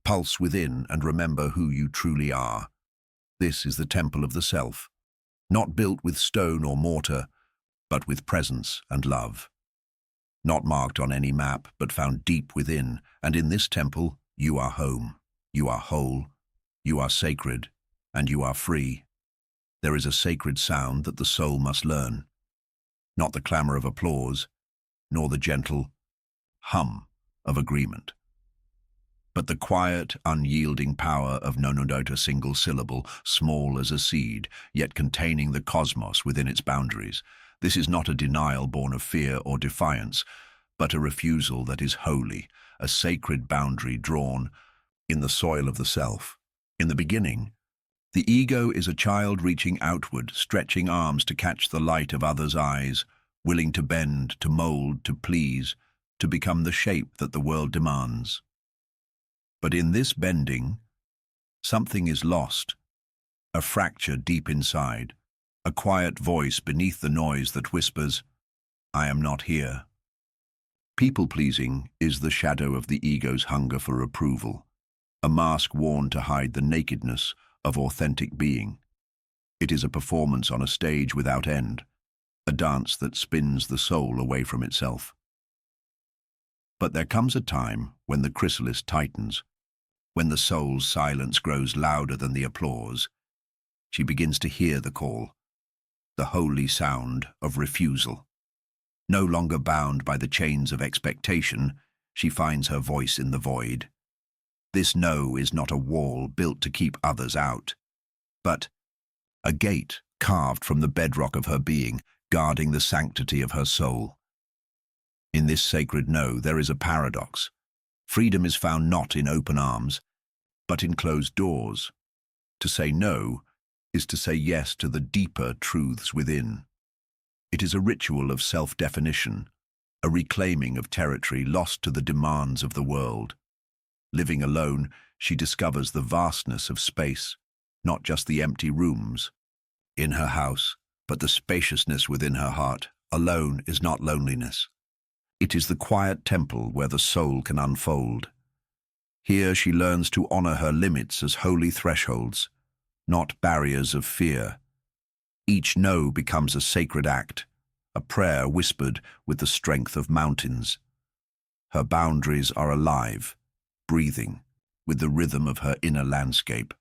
Pulse within and remember who you truly are. This is the temple of the self, not built with stone or mortar, but with presence and love. Not marked on any map, but found deep within, and in this temple, you are home, you are whole, you are sacred, and you are free. There is a sacred sound that the soul must learn, not the clamor of applause, nor the gentle hum of agreement, but the quiet, unyielding power of a single syllable, small as a seed, yet containing the cosmos within its boundaries. This is not a denial born of fear or defiance, but a refusal that is holy, a sacred boundary drawn in the soil of the self. In the beginning, the ego is a child reaching outward, stretching arms to catch the light of others' eyes, willing to bend, to mold, to please, to become the shape that the world demands. But in this bending, something is lost, a fracture deep inside, a quiet voice beneath the noise that whispers, "I am not here." People-pleasing is the shadow of the ego's hunger for approval, a mask worn to hide the nakedness of authentic being. It is a performance on a stage without end, a dance that spins the soul away from itself. But there comes a time when the chrysalis tightens, when the soul's silence grows louder than the applause. She begins to hear the call, the holy sound of refusal. No longer bound by the chains of expectation, she finds her voice in the void. This no is not a wall built to keep others out, but a gate carved from the bedrock of her being, guarding the sanctity of her soul. In this sacred no, there is a paradox. Freedom is found not in open arms, but in closed doors. To say no is to say yes to the deeper truths within. It is a ritual of self-definition, a reclaiming of territory lost to the demands of the world. Living alone, she discovers the vastness of space, not just the empty rooms in her house, but the spaciousness within her heart. Alone is not loneliness. It is the quiet temple where the soul can unfold. Here she learns to honor her limits as holy thresholds, not barriers of fear. Each no becomes a sacred act, a prayer whispered with the strength of mountains. Her boundaries are alive, breathing, with the rhythm of her inner landscape,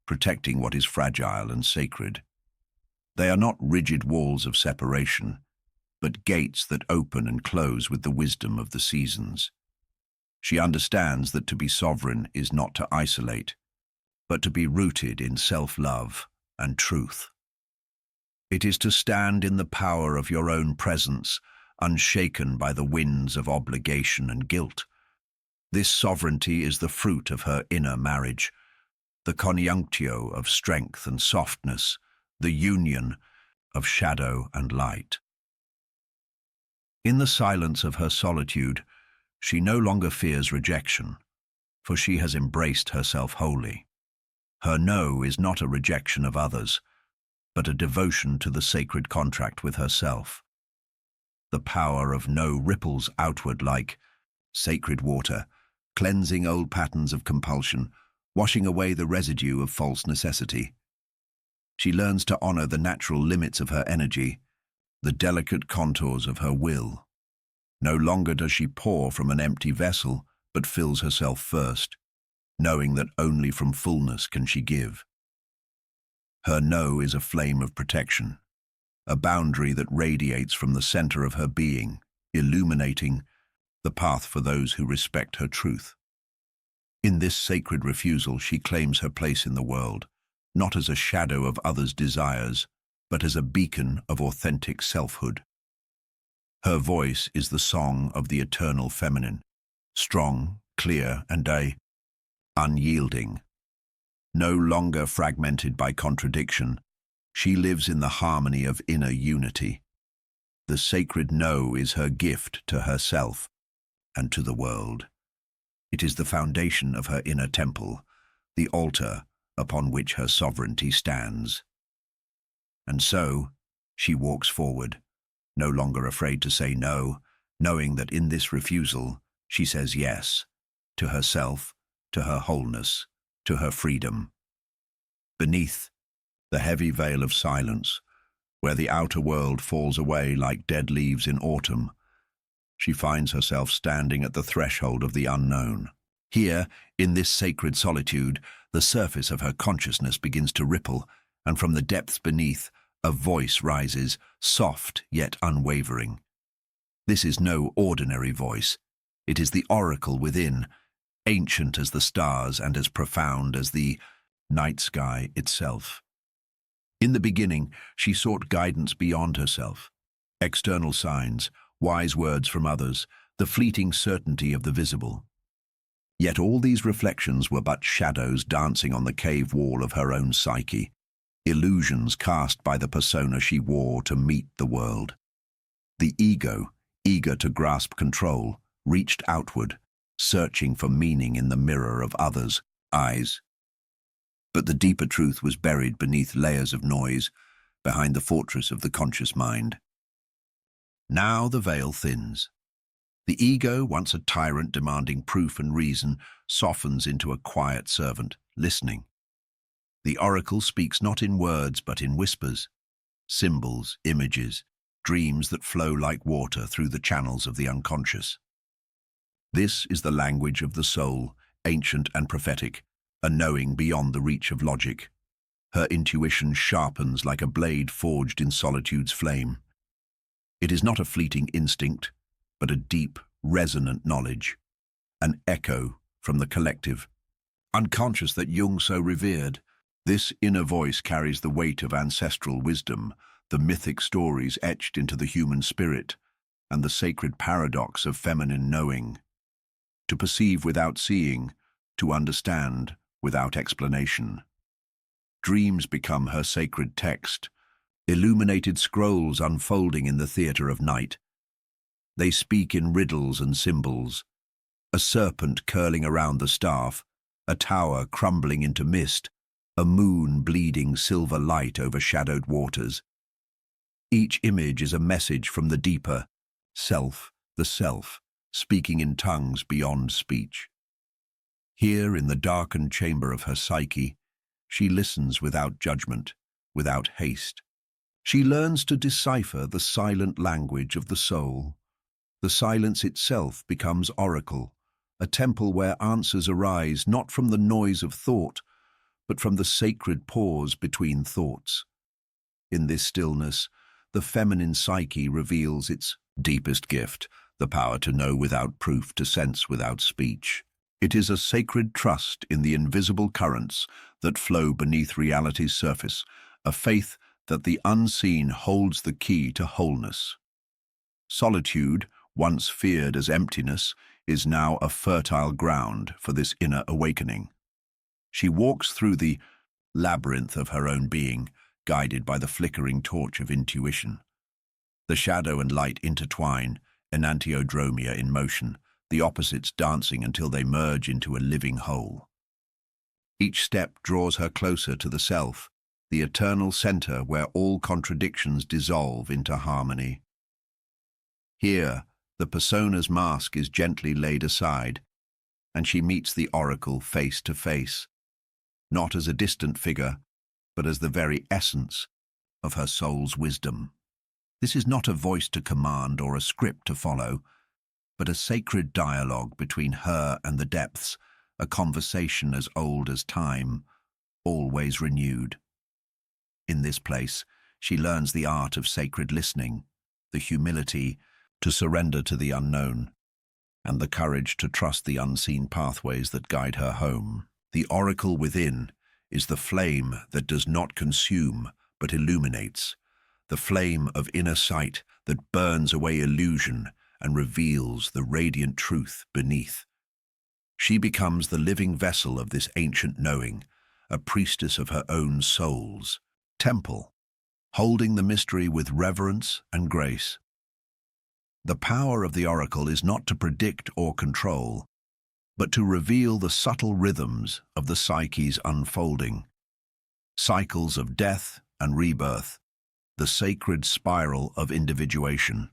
protecting what is fragile and sacred. They are not rigid walls of separation, but gates that open and close with the wisdom of the seasons. She understands that to be sovereign is not to isolate, but to be rooted in self-love and truth. It is to stand in the power of your own presence, unshaken by the winds of obligation and guilt. This sovereignty is the fruit of her inner marriage, the conjunctio of strength and softness, the union of shadow and light. In the silence of her solitude, she no longer fears rejection, for she has embraced herself wholly. Her no is not a rejection of others, but a devotion to the sacred contract with herself. The power of no ripples outward like sacred water, cleansing old patterns of compulsion, washing away the residue of false necessity. She learns to honor the natural limits of her energy, the delicate contours of her will. No longer does she pour from an empty vessel, but fills herself first, knowing that only from fullness can she give. Her no is a flame of protection, a boundary that radiates from the center of her being, illuminating the path for those who respect her truth. In this sacred refusal, she claims her place in the world, not as a shadow of others' desires, but as a beacon of authentic selfhood. Her voice is the song of the eternal feminine, strong, clear, and unyielding. No longer fragmented by contradiction, she lives in the harmony of inner unity. The sacred no is her gift to herself and to the world. It is the foundation of her inner temple, the altar upon which her sovereignty stands. And so, she walks forward, no longer afraid to say no, knowing that in this refusal, she says yes, to herself, to her wholeness, to her freedom. Beneath the heavy veil of silence, where the outer world falls away like dead leaves in autumn, she finds herself standing at the threshold of the unknown. Here, in this sacred solitude, the surface of her consciousness begins to ripple, and from the depths beneath, a voice rises, soft yet unwavering. This is no ordinary voice. It is the oracle within, ancient as the stars and as profound as the night sky itself. In the beginning, she sought guidance beyond herself, external signs, wise words from others, the fleeting certainty of the visible. Yet all these reflections were but shadows dancing on the cave wall of her own psyche, illusions cast by the persona she wore to meet the world. The ego, eager to grasp control, reached outward, searching for meaning in the mirror of others' eyes. But the deeper truth was buried beneath layers of noise, behind the fortress of the conscious mind. Now the veil thins. The ego, once a tyrant demanding proof and reason, softens into a quiet servant, listening. The oracle speaks not in words but in whispers, symbols, images, dreams that flow like water through the channels of the unconscious. This is the language of the soul, ancient and prophetic, a knowing beyond the reach of logic. Her intuition sharpens like a blade forged in solitude's flame. It is not a fleeting instinct, but a deep, resonant knowledge, an echo from the collective, unconscious that Jung so revered. This inner voice carries the weight of ancestral wisdom, the mythic stories etched into the human spirit, and the sacred paradox of feminine knowing. To perceive without seeing, to understand without explanation. Dreams become her sacred text, illuminated scrolls unfolding in the theater of night. They speak in riddles and symbols, a serpent curling around the staff, a tower crumbling into mist, a moon bleeding silver light over shadowed waters. Each image is a message from the deeper self, the self, speaking in tongues beyond speech. Here, in the darkened chamber of her psyche, she listens without judgment, without haste. She learns to decipher the silent language of the soul. The silence itself becomes oracle, a temple where answers arise not from the noise of thought, but from the sacred pause between thoughts. In this stillness, the feminine psyche reveals its deepest gift, the power to know without proof, to sense without speech. It is a sacred trust in the invisible currents that flow beneath reality's surface, a faith that the unseen holds the key to wholeness. Solitude, once feared as emptiness, is now a fertile ground for this inner awakening. She walks through the labyrinth of her own being, guided by the flickering torch of intuition. The shadow and light intertwine, enantiodromia in motion, the opposites dancing until they merge into a living whole. Each step draws her closer to the self, the eternal center where all contradictions dissolve into harmony. Here, the persona's mask is gently laid aside, and she meets the oracle face to face, not as a distant figure, but as the very essence of her soul's wisdom. This is not a voice to command or a script to follow, but a sacred dialogue between her and the depths, a conversation as old as time, always renewed. In this place, she learns the art of sacred listening, the humility to surrender to the unknown, and the courage to trust the unseen pathways that guide her home. The oracle within is the flame that does not consume but illuminates, the flame of inner sight that burns away illusion and reveals the radiant truth beneath. She becomes the living vessel of this ancient knowing, a priestess of her own soul's temple, holding the mystery with reverence and grace. The power of the oracle is not to predict or control, but to reveal the subtle rhythms of the psyche's unfolding, cycles of death and rebirth, the sacred spiral of individuation.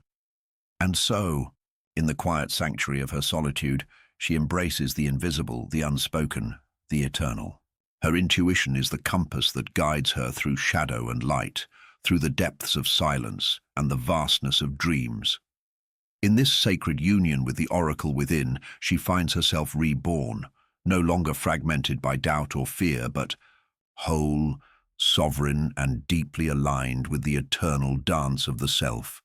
And so, in the quiet sanctuary of her solitude, she embraces the invisible, the unspoken, the eternal. Her intuition is the compass that guides her through shadow and light, through the depths of silence and the vastness of dreams. In this sacred union with the oracle within, she finds herself reborn, no longer fragmented by doubt or fear, but whole, sovereign, and deeply aligned with the eternal dance of the self.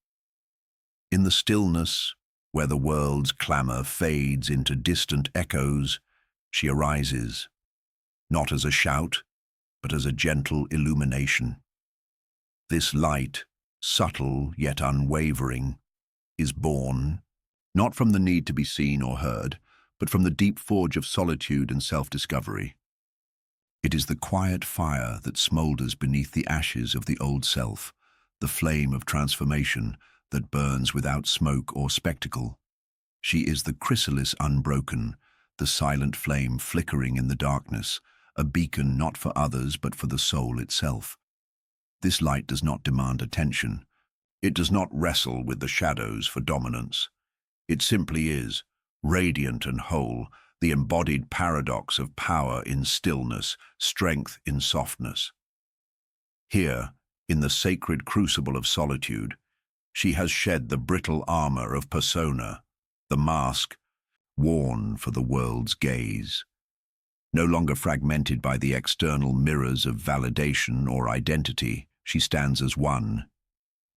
In the stillness, where the world's clamor fades into distant echoes, she arises, not as a shout, but as a gentle illumination. This light, subtle yet unwavering, is born, not from the need to be seen or heard, but from the deep forge of solitude and self-discovery. It is the quiet fire that smolders beneath the ashes of the old self, the flame of transformation that burns without smoke or spectacle. She is the chrysalis unbroken, the silent flame flickering in the darkness, a beacon not for others but for the soul itself. This light does not demand attention. It does not wrestle with the shadows for dominance. It simply is, radiant and whole, the embodied paradox of power in stillness, strength in softness. Here, in the sacred crucible of solitude, she has shed the brittle armor of persona, the mask worn for the world's gaze. No longer fragmented by the external mirrors of validation or identity, she stands as one,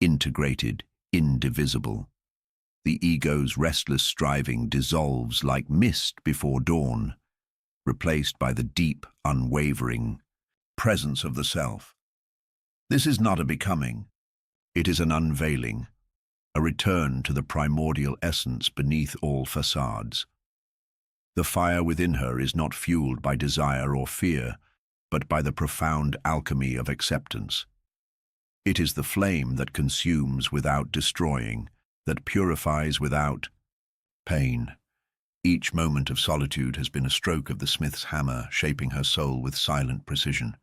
integrated, indivisible. The ego's restless striving dissolves like mist before dawn, replaced by the deep, unwavering presence of the self. This is not a becoming. It is an unveiling, a return to the primordial essence beneath all facades. The fire within her is not fueled by desire or fear, but by the profound alchemy of acceptance. It is the flame that consumes without destroying, that purifies without pain. Each moment of solitude has been a stroke of the smith's hammer, shaping her soul with silent precision.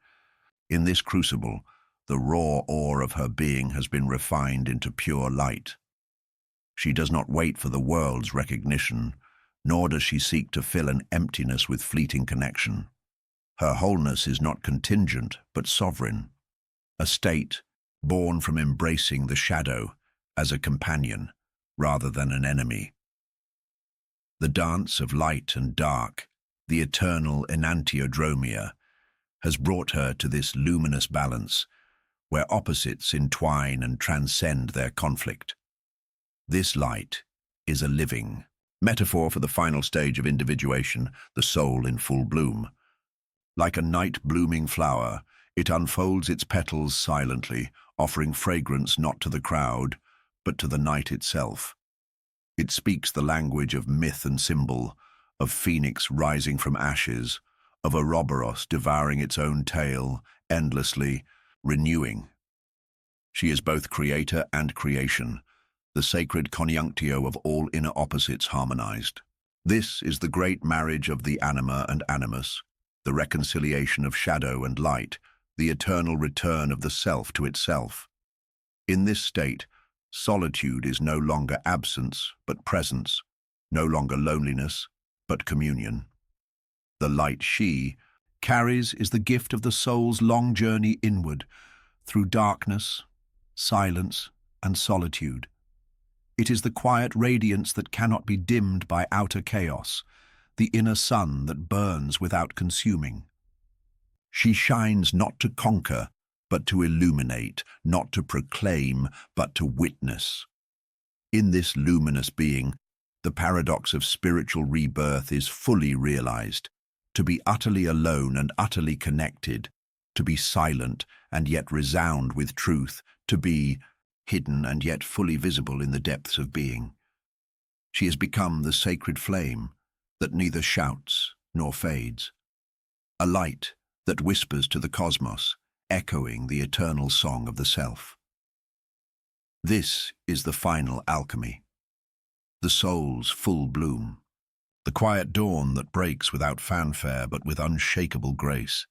In this crucible, the raw ore of her being has been refined into pure light. She does not wait for the world's recognition, nor does she seek to fill an emptiness with fleeting connection. Her wholeness is not contingent, but sovereign, a state born from embracing the shadow as a companion rather than an enemy. The dance of light and dark, the eternal enantiodromia, has brought her to this luminous balance where opposites entwine and transcend their conflict. This light is a living metaphor for the final stage of individuation, the soul in full bloom. Like a night-blooming flower, it unfolds its petals silently, offering fragrance not to the crowd, but to the night itself. It speaks the language of myth and symbol, of phoenix rising from ashes, of Ouroboros devouring its own tail, endlessly renewing. She is both creator and creation, the sacred conjunctio of all inner opposites harmonized. This is the great marriage of the Anima and Animus, the reconciliation of shadow and light, the eternal return of the self to itself. In this state, solitude is no longer absence, but presence, no longer loneliness, but communion. The light she carries is the gift of the soul's long journey inward, through darkness, silence, and solitude. It is the quiet radiance that cannot be dimmed by outer chaos, the inner sun that burns without consuming. She shines not to conquer, but to illuminate, not to proclaim, but to witness. In this luminous being, the paradox of spiritual rebirth is fully realized. To be utterly alone and utterly connected, to be silent and yet resound with truth, to be hidden and yet fully visible in the depths of being. She has become the sacred flame that neither shouts nor fades, a light that whispers to the cosmos, echoing the eternal song of the self. This is the final alchemy, the soul's full bloom, the quiet dawn that breaks without fanfare but with unshakable grace.